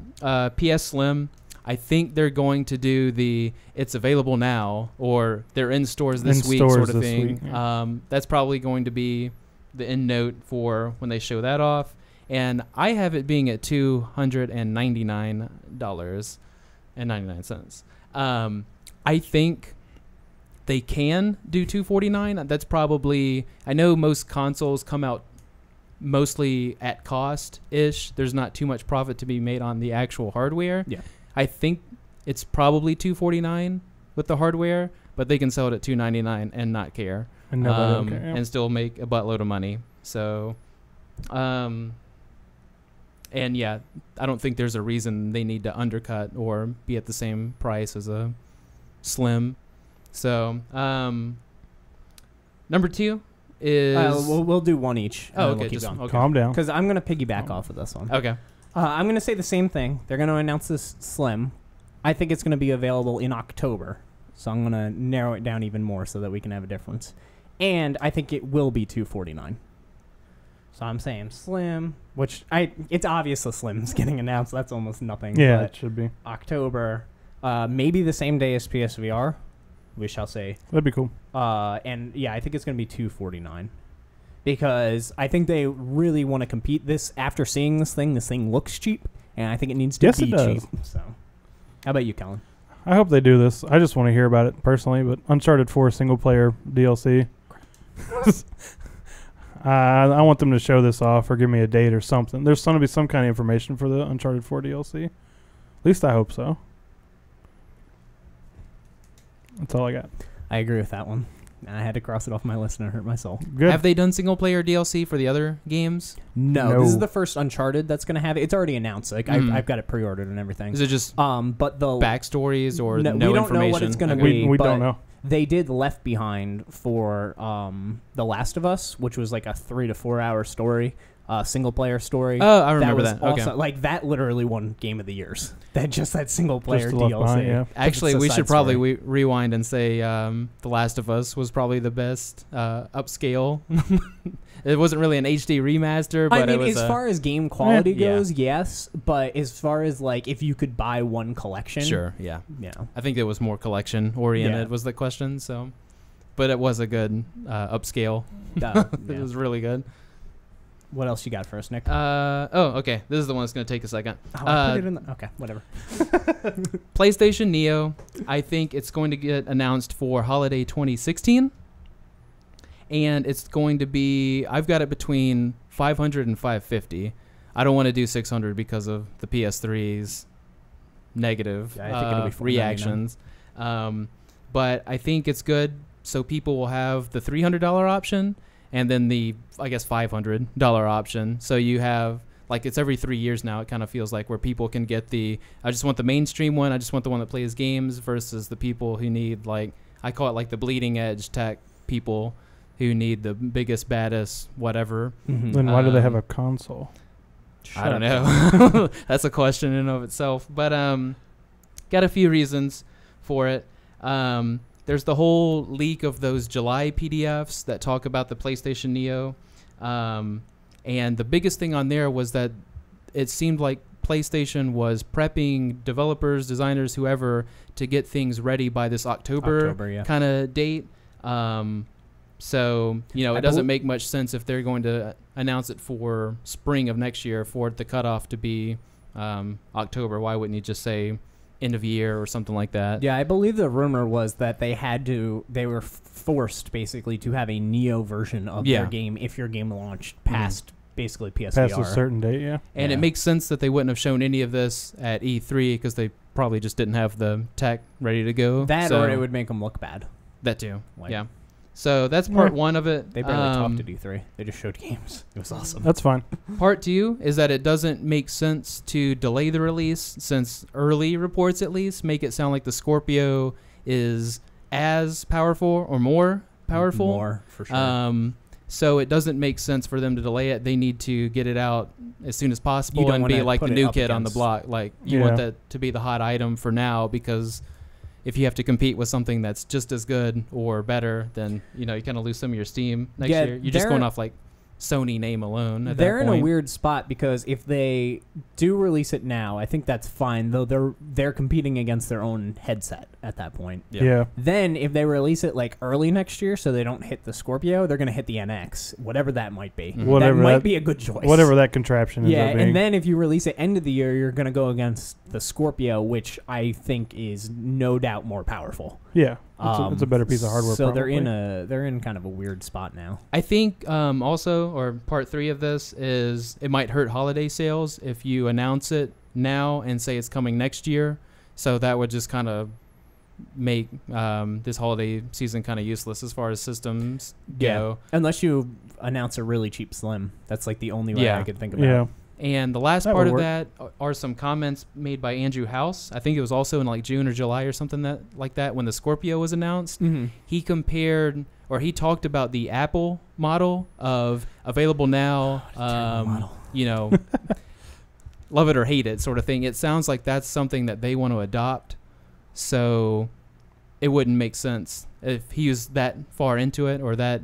PS Slim. I think they're going to do the "it's available now" or "they're in stores this week" sort of thing. Week, yeah. That's probably going to be the end note for when they show that off. And I have it being at $299.99. I think they can do $249. That's probably, I know most consoles come out mostly at cost ish. There's not too much profit to be made on the actual hardware. Yeah. I think it's probably $249 with the hardware, but they can sell it at $299 and not care. And nobody will care. And still make a buttload of money. So, and yeah, I don't think there's a reason they need to undercut or be at the same price as a Slim. So, number 2 is... we'll do one each. Oh, okay. We'll Just calm down. Because I'm going to piggyback off of this one. Okay. I'm going to say the same thing. They're going to announce this Slim. I think it's going to be available in October. So I'm going to narrow it down even more so that we can have a difference. And I think it will be $249. So I'm saying Slim, which it's obvious the Slim's getting announced. That's almost nothing. Yeah, but it should be. October, maybe the same day as PSVR, we shall say. That'd be cool. And yeah, I think it's going to be $249 because I think they really want to compete this. After seeing this thing looks cheap, and I think it needs to be cheap. So, how about you, Kellen? I hope they do this. I just want to hear about it personally, but Uncharted 4 single player DLC. I want them to show this off or give me a date or something. There's going to be some kind of information for the Uncharted 4 DLC. At least I hope so. That's all I got. I agree with that one. I had to cross it off my list and it hurt my soul. Good. Have they done single player DLC for the other games? No. This is the first Uncharted that's going to have it. It's already announced. Like I've got it pre-ordered and everything. Is it just but the backstories or no we don't information? know what it's going to Okay. be. We don't know. They did Left Behind for The Last of Us, which was like a 3 to 4 hour story, single player story. Oh, I remember that. that. Okay. Also, like that literally won Game of the Years. That single player Just Left DLC. Behind, yeah. Actually, It's a we side should probably story. rewind and say The Last of Us was probably the best upscale. It wasn't really an HD remaster, but I mean, it was as far as game quality Yeah. goes, yes. But as far as like if you could buy one collection, sure, yeah. you know. I think it was more collection oriented Yeah. was the question. So, but it was a good upscale. Yeah. It was really good. What else you got for us, Nick? Okay. This is the one that's going to take a second. I put it in okay, whatever. PlayStation Neo. I think it's going to get announced for holiday 2016. And it's going to be, I've got it between 500 and 550. I don't want to do 600 because of the PS3's negative Yeah, I think it'll be $499. reactions. But I think it's good so people will have the $300 option and then the, I guess, $500 option. So you have, like, it's every 3 years now, it kind of feels like, where people can get I just want the mainstream one, I just want the one that plays games, versus the people who need, like, I call it like the bleeding edge tech people who need the biggest, baddest, whatever. Mhm. Then why do they have a console? I don't know. That's a question in and of itself. But got a few reasons for it. There's the whole leak of those July PDFs that talk about the PlayStation Neo. And the biggest thing on there was that it seemed like PlayStation was prepping developers, designers, whoever, to get things ready by this October yeah. kind of date. So, it doesn't make much sense if they're going to announce it for spring of next year for the cutoff to be October. Why wouldn't you just say end of year or something like that? Yeah, I believe the rumor was that they were forced basically to have a Neo version of their game if your game launched past basically PSVR. Past a certain date, yeah. And it makes sense that they wouldn't have shown any of this at E3 because they probably just didn't have the tech ready to go. Or it would make them look bad. That too, Like- yeah. So that's part one of it. They barely talked at E3. They just showed games. It was awesome. That's fine. Part two is that it doesn't make sense to delay the release, since early reports at least make it sound like the Scorpio is as powerful or more powerful. More, for sure. So it doesn't make sense for them to delay it. They need to get it out as soon as possible don't and be wanna like the put it new up kid on the against- block. Like, you want that to be the hot item for now, because if you have to compete with something that's just as good or better, then you kind of lose some of your steam next year. You're just going off like Sony name alone. They're in a weird spot because if they do release it now, I think that's fine. Though they're competing against their own headset at that point. Yeah. Then if they release it like early next year, so they don't hit the Scorpio, they're going to hit the NX, whatever that might be. Whatever that might that- be a good choice. Whatever that contraption is. Yeah, and then if you release it end of the year, you're going to go against the Scorpio, which I think is no doubt more powerful. Yeah. It's a better piece of hardware. So probably. they're in kind of a weird spot now. I think also, or part three of this is, it might hurt holiday sales if you announce it now and say it's coming next year. So that would just kind of make this holiday season kind of useless as far as systems go. Unless you announce a really cheap Slim. That's like the only way I could think about. Yeah. And the last That part of would that are some comments made by Andrew House. I think it was also in like June or July or something like that when the Scorpio was announced. Mm-hmm. He compared, or he talked about the Apple model of available now, model. love it or hate it sort of thing. It sounds like that's something that they want to adopt. So it wouldn't make sense if he was that far into it, or that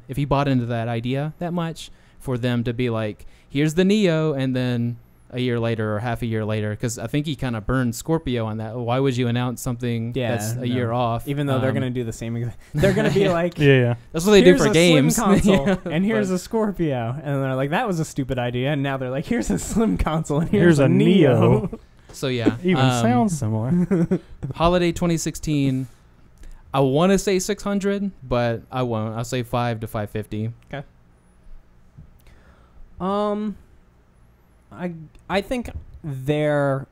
if he bought into that idea that much, for them to be like, here's the Neo, and then a year later or half a year later, because I think he kind of burned Scorpio on that. Why would you announce something that's a year off? Even though they're going to do the same. They're going to be like, that's what they do for games. Slim console, and here's a Scorpio. And they're like, that was a stupid idea. And now they're like, here's a Slim console, and here's a Neo. So yeah. Even sounds similar. Holiday 2016. I want to say 600, but I won't. I'll say 5 to 550. Okay. I think their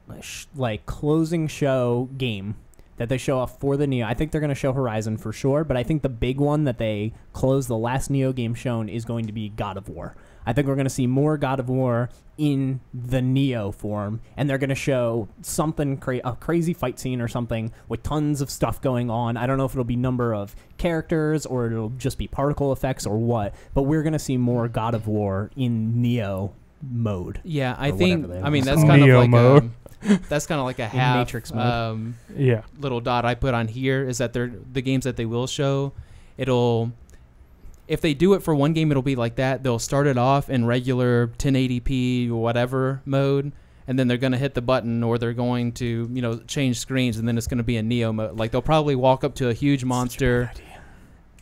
like closing show game that they show off for the Neo, I think they're going to show Horizon for sure, but I think the big one that they close the last Neo game shown is going to be God of War. I think we're going to see more God of War in the Neo form, and they're going to show something a crazy fight scene or something with tons of stuff going on. I don't know if it'll be number of characters or it'll just be particle effects or what, but we're going to see more God of War in Neo mode. Yeah, I think. I mean, that's kind kind of like that's kind of like a half Matrix mode. Little dot I put on here is that they're the games that they will show. If they do it for one game, it'll be like that. They'll start it off in regular 1080p or whatever mode, and then they're going to hit the button, or they're going to change screens, and then it's going to be a Neo mode. Like they'll probably walk up to a huge monster.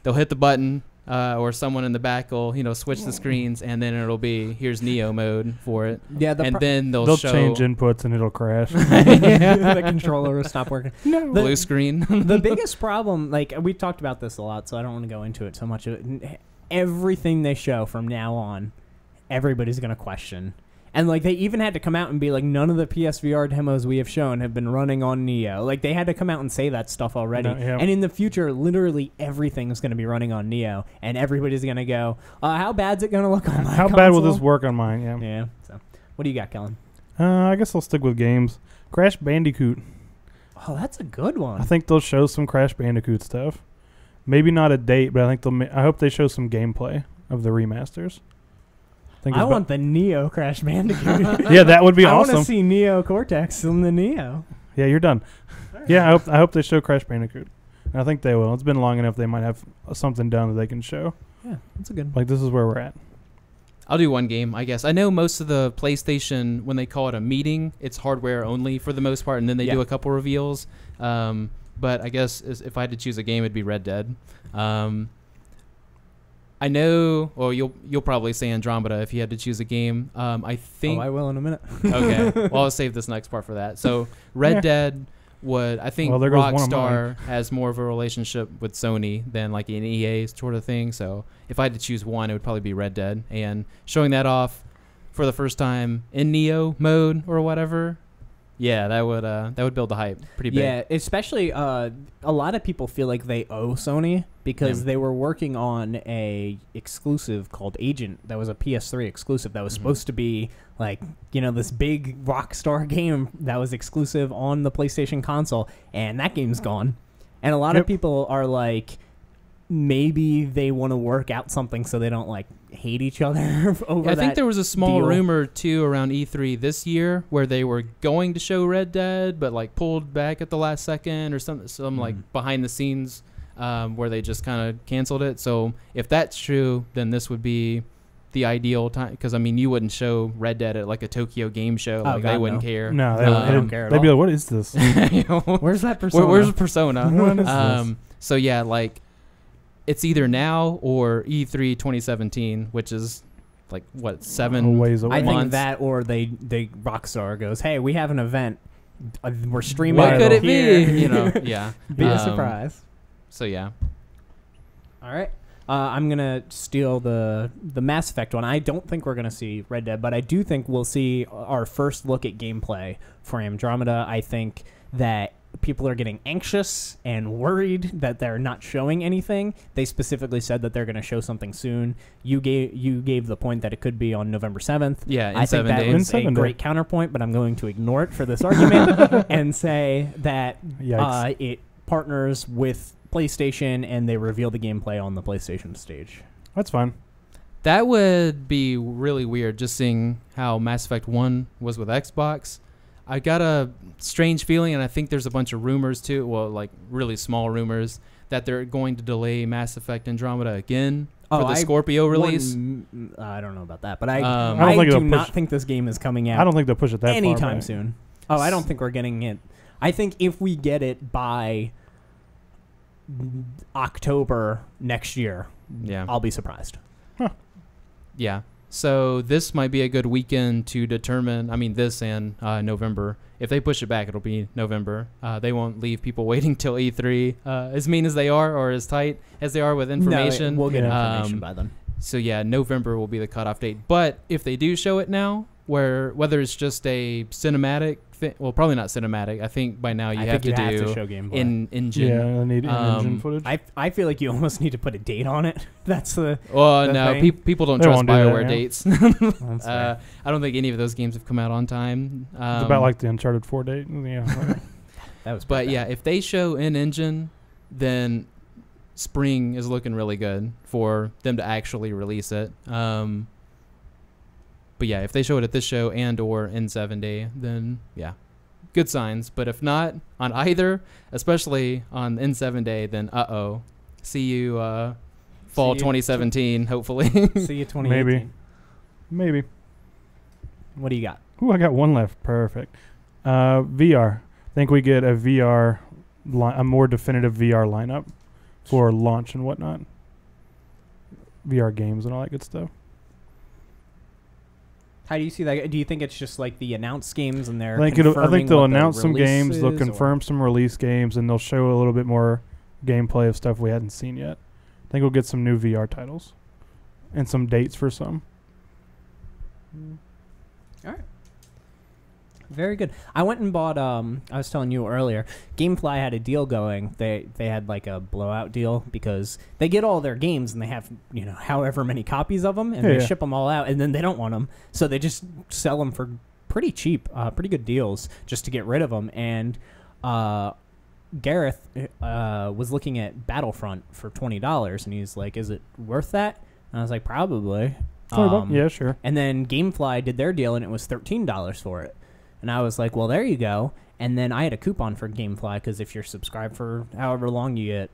They'll hit the button. Or someone in the back will, switch the screens, and then it'll be, here's Neo mode for it. Yeah, then they'll show change inputs and it'll crash. The controller will stop working. No. Blue screen. The biggest problem, like we talked about this a lot, so I don't want to go into it so much. Everything they show from now on, everybody's going to question. And like they even had to come out and be like, none of the PSVR demos we have shown have been running on Neo. Like they had to come out and say that stuff already. And in the future, literally everything is going to be running on Neo, and everybody's going to go, how bad's it going to look on my How console? bad will this work on mine? Yeah. So, what do you got, Kellen? I guess I'll stick with games. Crash Bandicoot. Oh, that's a good one. I think they'll show some Crash Bandicoot stuff. Maybe not a date, but I think I hope they show some gameplay of the remasters. I want the Neo Crash Bandicoot. Yeah, that would be awesome. I want to see Neo Cortex in the Neo. Yeah, you're done. Yeah, I hope they show Crash Bandicoot. And I think they will. It's been long enough they might have something done that they can show. Yeah, that's a good. Like, this is where we're at. I'll do one game, I guess. I know most of the PlayStation, when they call it a meeting, it's hardware only for the most part, and then they do a couple reveals. But I guess if I had to choose a game, it'd be Red Dead. I know, well, you'll probably say Andromeda if you had to choose a game. I think. Oh, I will in a minute. Okay. Well, I'll save this next part for that. So Red Dead would, I think Rockstar has more of a relationship with Sony than like an EA sort of thing. So if I had to choose one, it would probably be Red Dead. And showing that off for the first time in Neo mode or whatever. Yeah, that would build the hype pretty big. Yeah, especially a lot of people feel like they owe Sony because they were working on a exclusive called Agent that was a PS3 exclusive that was supposed to be like, this big Rockstar game that was exclusive on the PlayStation console, and that game's gone. And a lot of people are like, maybe they want to work out something so they don't like hate each other over I think there was a small deal. rumor too around E3 this year where they were going to show Red Dead but like pulled back at the last second or some like behind the scenes where they just kind of canceled it. So if that's true, then this would be the ideal time, because I mean you wouldn't show Red Dead at like a Tokyo Game Show. Like they wouldn't care. No, they don't care at all. They'd be like, what is this? Where's that Persona? Where's Persona? What is this? So yeah, like it's either now or E3 2017, which is like what, 7 ways away. I think that, or they Rockstar goes, hey, we have an event, we're streaming. What could it here. be? Yeah, be a surprise. So yeah. All right. I'm gonna steal the Mass Effect one. I don't think we're gonna see Red Dead, but I do think we'll see our first look at gameplay for Andromeda. I think that people are getting anxious and worried that they're not showing anything. They specifically said that they're going to show something soon. You gave the point that it could be on November 7th. Yeah, in I think 7 that days. was a great counterpoint, but I'm going to ignore it for this argument and say that it partners with PlayStation and they reveal the gameplay on the PlayStation stage. That's fine. That would be really weird, just seeing how Mass Effect 1 was with Xbox. I got a strange feeling, and I think there's a bunch of rumors too. Well, like really small rumors that they're going to delay Mass Effect Andromeda again for the Scorpio release. I don't know about that, but I do not think this game is coming out. I don't think they'll push it that anytime far back. soon. Oh, I don't think we're getting it. I think if we get it by October next year, I'll be surprised. Huh. Yeah. So this might be a good weekend to determine. I mean, this and November. If they push it back, it'll be November. They won't leave people waiting till E3. As mean as they are, or as tight as they are with information. No, we'll get information by then. So yeah, November will be the cutoff date. But if they do show it now, whether it's just a cinematic thing, well, probably not cinematic. I think by now you have to show gameplay in engine. Yeah, I need in-engine footage. I feel like you almost need to put a date on it. That's the. Well, no, people don't trust BioWare dates. I don't think any of those games have come out on time. It's about like the Uncharted 4 date. Yeah, that was. But yeah, if they show in engine, then spring is looking really good for them to actually release it. But yeah, if they show it at this show and or in 7 day, then yeah, good signs. But if not on either, especially on in 7 day, then see you fall 2017, hopefully. See you 2018. Maybe. What do you got? Ooh, I got one left. Perfect. VR. I think we get a more definitive VR lineup for launch and whatnot. VR games and all that good stuff. How do you see that? Do you think it's just like the announced games and they're I think they'll announce some games, they'll confirm some release games, and they'll show a little bit more gameplay of stuff we hadn't seen yet. I think we'll get some new VR titles and some dates for some. All right. Very good. I went and bought, I was telling you earlier, GameFly had a deal going. They had like a blowout deal because they get all their games and they have, however many copies of them, and they ship them all out, and then they don't want them. So they just sell them for pretty cheap, pretty good deals just to get rid of them. And Gareth was looking at Battlefront for $20, and he's like, is it worth that? And I was like, probably. Yeah, sure. And then GameFly did their deal, and it was $13 for it. And I was like, well, there you go. And then I had a coupon for GameFly because if you're subscribed for however long, you get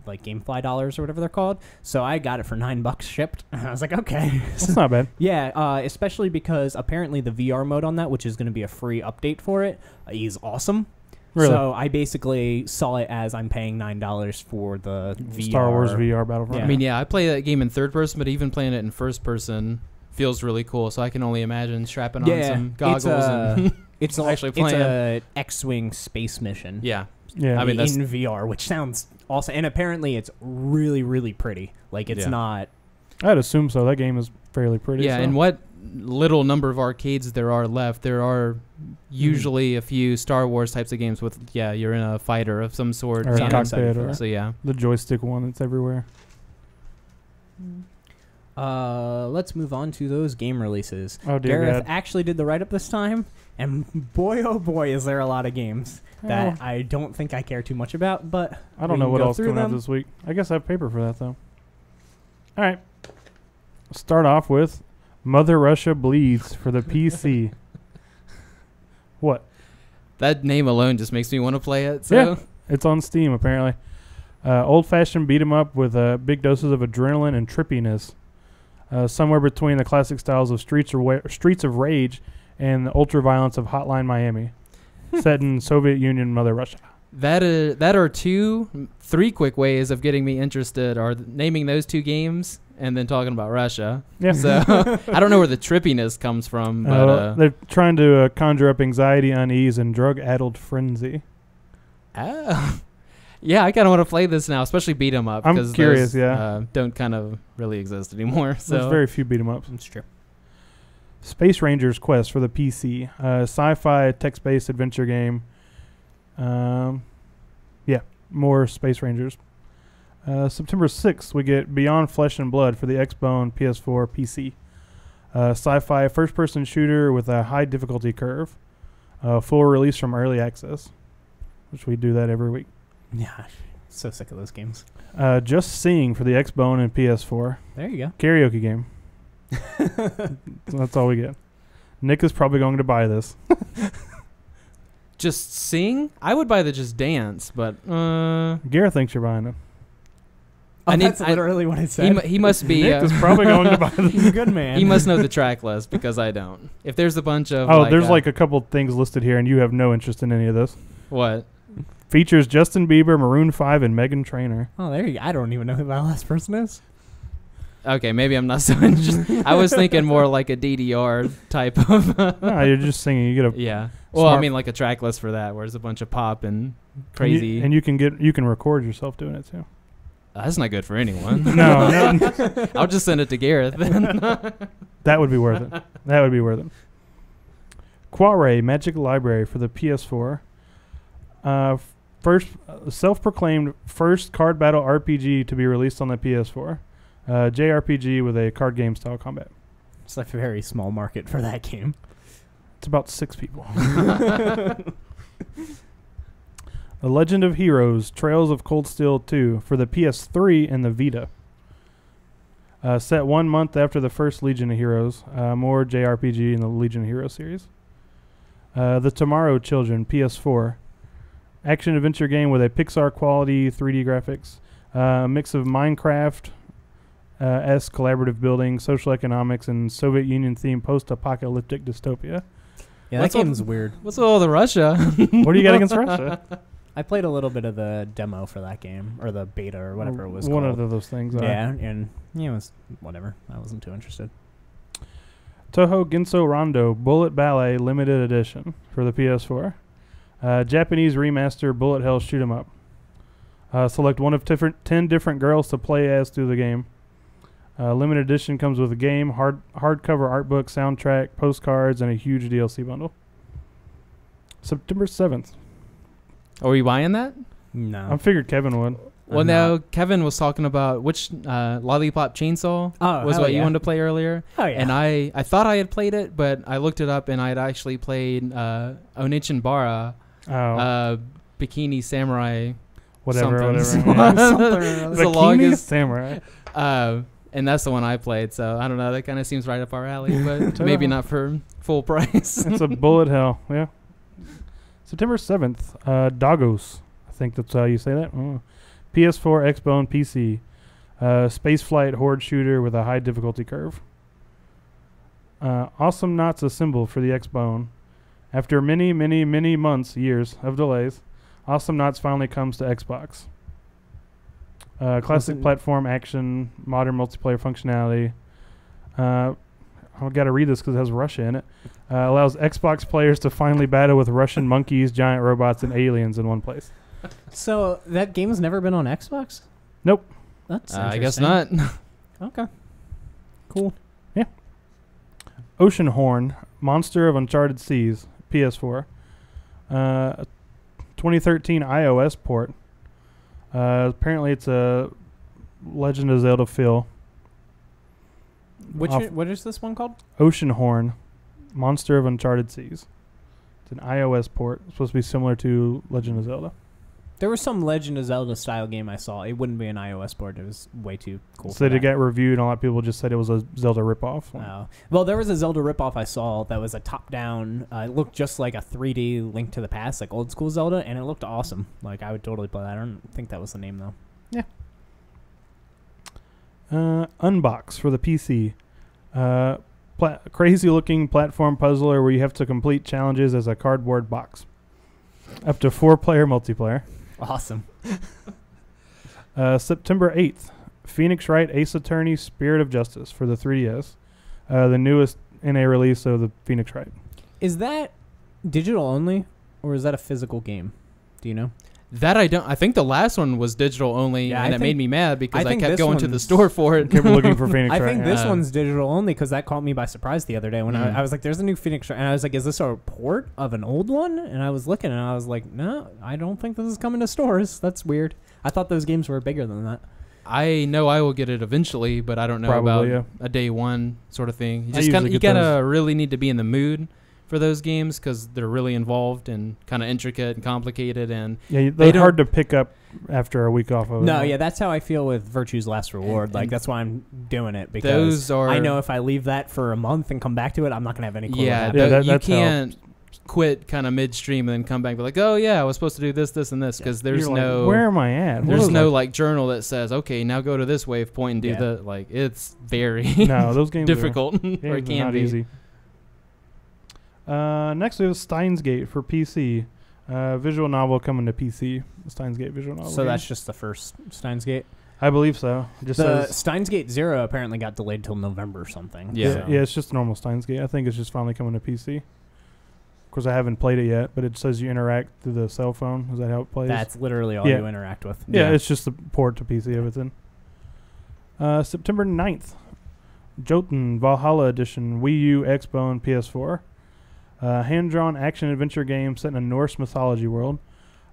like GameFly dollars or whatever they're called. So I got it for $9 shipped. And I was like, okay. That's not bad. Yeah, especially because apparently the VR mode on that, which is going to be a free update for it, is awesome. Really? So I basically saw it as I'm paying $9 for the VR. Star Wars VR Battlefront. Yeah. I mean, I play that game in third person, but even playing it in first person feels really cool. So I can only imagine strapping on some goggles and it's actually playing. It's a X-Wing space mission. Yeah. I mean, that's in VR, which sounds awesome. And apparently it's really, really pretty. Like, it's not... I'd assume so. That game is fairly pretty. Yeah, and what little number of arcades there are left, there are usually a few Star Wars types of games with, you're in a fighter of some sort. Or a cockpit. So, yeah. The joystick one that's everywhere. Let's move on to those game releases. Oh, dear Gareth God. actually did the write-up this time, and boy, oh boy, is there a lot of games that I don't think I care too much about, but I don't know what else coming out this week. I guess I have paper for that, though. All right. Start off with Mother Russia Bleeds for the PC. What? That name alone just makes me want to play it. So. Yeah, it's on Steam, apparently. Old-fashioned beat-em-up with big doses of adrenaline and trippiness. Somewhere between the classic styles of Streets of Rage and the ultra-violence of Hotline Miami. Set in Soviet Union, Mother Russia. That are three quick ways of getting me interested, are naming those two games and then talking about Russia. Yeah. So I don't know where the trippiness comes from, but they're trying to conjure up anxiety, unease, and drug-addled frenzy. Yeah, I kind of want to play this now, especially beat 'em up. I'm curious. Don't kind of really exist anymore. So there's very few beat 'em ups. It's true. Space Rangers Quest for the PC, sci-fi text-based adventure game. More Space Rangers. September 6th, we get Beyond Flesh and Blood for the Xbone, PS4, PC. Sci-fi first-person shooter with a high difficulty curve. Full release from early access, which we do that every week. Yeah, so sick of those games. Just Sing for the Xbone and PS4. There you go. Karaoke game. That's all we get. Nick is probably going to buy this. just sing, I would buy the Just Dance, but Gareth thinks you're buying it. Oh, that's literally what it said. he must be Nick is probably going to buy it. He's a good man. he must know the track list because I don't. If there's a bunch of there's like a couple things listed here, and you have no interest in any of this. what? Features Justin Bieber, Maroon 5, and Meghan Trainor. Oh, there you go. I don't even know who that last person is. Okay, maybe I'm not so interested. I was thinking more like a DDR type of. No, you're just singing. You get a Yeah. Well, I mean, like a track list for that, where there's a bunch of pop and crazy. and you can record yourself doing it too. That's not good for anyone. No, I'll just send it to Gareth. that would be worth it. That would be worth it. Quaray Magic Library for the PS4. First self-proclaimed first card battle RPG to be released on the PS4. JRPG with a card game style combat. It's a very small market for that game. It's about 6 people. The Legend of Heroes Trails of Cold Steel 2 for the PS3 and the Vita. Set 1 month after the first Legion of Heroes. More JRPG in the Legion of Heroes series. The Tomorrow Children PS4. Action adventure game with a Pixar quality 3D graphics. A mix of Minecraft collaborative building, social economics, and Soviet Union themed post-apocalyptic dystopia. Yeah, that game's weird. What's with all the Russia? What do you got against Russia? I played a little bit of the demo for that game, or the beta, or whatever it was called. One of those things. Yeah, and it was whatever. I wasn't too interested. Toho Ginso Rondo Bullet Ballet Limited Edition for the PS4. Japanese remaster Bullet Hell Shoot 'em Up. Select one of 10 different girls to play as through the game. Limited edition comes with a game, hardcover art book, soundtrack, postcards, and a huge DLC bundle. September 7th. Are we buying that? No. I figured Kevin would. Well, no. Kevin was talking about which Lollipop Chainsaw was what you wanted to play earlier. Oh, yeah. And I thought I had played it, but I looked it up, and I had actually played Onichimbara, Bikini Samurai. Whatever. Something. Yeah. It's the Bikini longest. Samurai. And that's the one I played, so I don't know. That kind of seems right up our alley, but maybe not for full price. It's a bullet hell, yeah. September 7th, Dogos. I think that's how you say that. Oh. PS4, Xbone, PC. Spaceflight horde shooter with a high difficulty curve. Awesome Knots Assemble for the Xbone. After many years of delays, Awesome Knots finally comes to Xbox. Classic platform action, modern multiplayer functionality. I've got to read this because it has Russia in it. Allows Xbox players to finally battle with Russian monkeys, giant robots, and aliens in one place. So that game's never been on Xbox? Nope. That's I guess not. Okay. Cool. Yeah. Oceanhorn, Monster of Uncharted Seas, PS4. 2013 iOS port. Apparently it's a Legend of Zelda feel. What is this one called? Oceanhorn, Monster of Uncharted Seas. It's an iOS port. It's supposed to be similar to Legend of Zelda. There was some Legend of Zelda style game I saw. It wouldn't be an iOS port. It was way too cool. So it got reviewed, and a lot of people just said it was a Zelda ripoff. Oh. Well, there was a Zelda ripoff I saw that was a top-down. It looked just like a 3D Link to the Past, like old school Zelda, and it looked awesome. Like I would totally play that. I don't think that was the name though. Yeah. Unbox for the PC. Crazy-looking platform puzzler where you have to complete challenges as a cardboard box. Up to 4-player multiplayer. Awesome. September 8th, Phoenix Wright Ace Attorney Spirit of Justice for the 3DS. The newest NA release of the Phoenix Wright. Is that digital only, or is that a physical game? Do you know? That I don't. I think the last one was digital only, and it made me mad because I kept going to the store for it. Kept looking for Phoenix Wright. I think this one's digital only because that caught me by surprise the other day when I was like, "There's a new Phoenix Wright," and I was like, "Is this a port of an old one?" And I was looking, and I was like, "No, I don't think this is coming to stores. That's weird. I thought those games were bigger than that." I know I will get it eventually, but I don't know about a day one sort of thing. You just you gotta really need to be in the mood for those games because they're really involved and kind of intricate and complicated, and they're hard to pick up after a week off of it. No, yeah, that's how I feel with Virtue's Last Reward. Like that's why I'm doing it because I know if I leave that for a month and come back to it, I'm not gonna have any clue. Yeah, you can't quit kind of midstream and then come back and be like, oh yeah, I was supposed to do this, this, and this, because there's You're like, no where am I at? there's What no was like journal that says, okay, now go to this waypoint and do Yeah. the like. It's very no, those games difficult, Are, or it games are can not be. easy. Next we have Steins Gate for PC. Visual novel coming to PC. Steins Gate visual novel. So game. that's just the first Steins Gate. I believe so. It just The says Steins Gate Zero apparently got delayed till November or something. Yeah. so- yeah, it's just a normal Steins Gate. I think it's just finally coming to PC. Of course, I haven't played it yet, but it says you interact through the cell phone. Is that how it plays? That's literally all Yeah. you interact with. Yeah, it's just the port to PC of it then. September 9th, Jotun Valhalla Edition, Wii U, Xbone, PS4. Hand-drawn action-adventure game set in a Norse mythology world.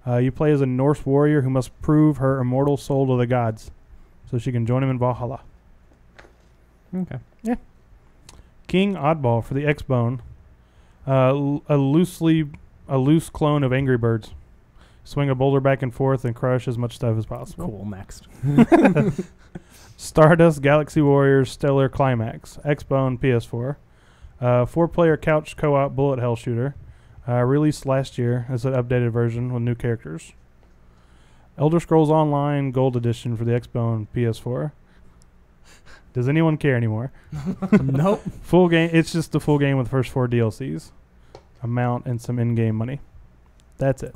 You play as a Norse warrior who must prove her immortal soul to the gods so she can join him in Valhalla. Okay. King Oddball for the Xbone. A loose clone of Angry Birds. Swing a boulder back and forth and crush as much stuff as possible. Cool. Next. Stardust Galaxy Warriors Stellar Climax. Xbone, PS4. 4-player couch co-op bullet hell shooter. Released last year as an updated version with new characters. Elder Scrolls Online Gold Edition for the Xbone, PS4. Does anyone care anymore? Nope. Full game. It's just the full game with the first 4 DLCs, a mount, and some in-game money. That's it.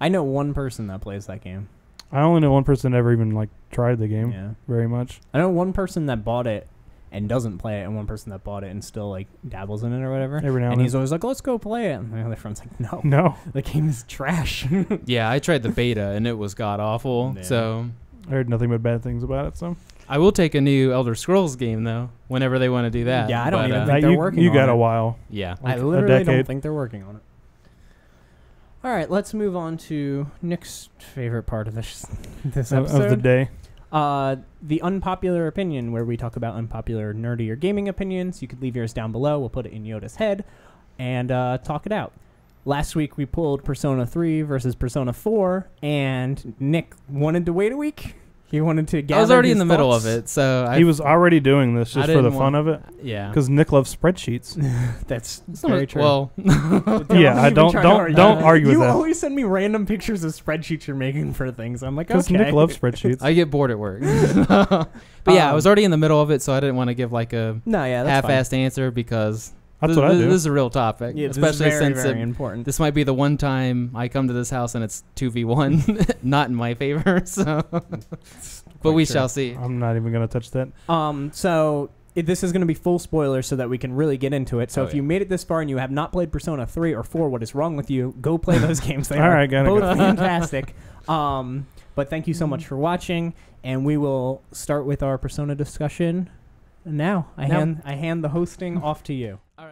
I know one person that plays that game. I only know one person that ever even like tried the game Yeah. very much. I know one person that bought it and doesn't play it, and one person that bought it and still like dabbles in it or whatever. Every now and And then. he's always like, "Let's go play it." And my other friend's like, "No, No, the game is trash." Yeah, I tried the beta and it was god awful. Yeah. So I heard nothing but bad things about it. So I will take a new Elder Scrolls game though, whenever they want to do that. Yeah, I don't But, even uh, think they're working you on got it. a while. Yeah. I Like a literally don't decade. think they're working on it. All right, let's move on to Nick's favorite part of this episode. Of the day. The unpopular opinion, where we talk about unpopular nerdy or gaming opinions. You could leave yours down below. We'll put it in Yoda's head and talk it out. Last week we pulled Persona 3 versus Persona 4, and Nick wanted to wait a week. He wanted to gather I was already his in the middle thoughts. of it, so He was already doing this I just for the didn't fun want- of it. yeah. Because Nick loves spreadsheets. That's Some of very it- true. Well, Yeah, I don't argue with You that. always send me random pictures of spreadsheets you're making for things. I'm like, Because okay. Nick loves spreadsheets. I get bored at work. But yeah, I was already in the middle of it, so I didn't want to give like a No, yeah, that's fine. half-assed answer because That's what I do. This is a real topic, Yeah, this is especially very, since very important. this might be the one time I come to this house and it's 2v1, not in my favor. So, but we true. shall see. I'm not even going to touch that. So this is going to be full spoilers so that we can really get into it. So Oh, if you made it this far and you have not played Persona 3 or 4, what is wrong with you? Go play those games. They All are right, got it, both got it. fantastic. But thank you so much for watching, and we will start with our Persona discussion now. I hand the hosting off to you. All right.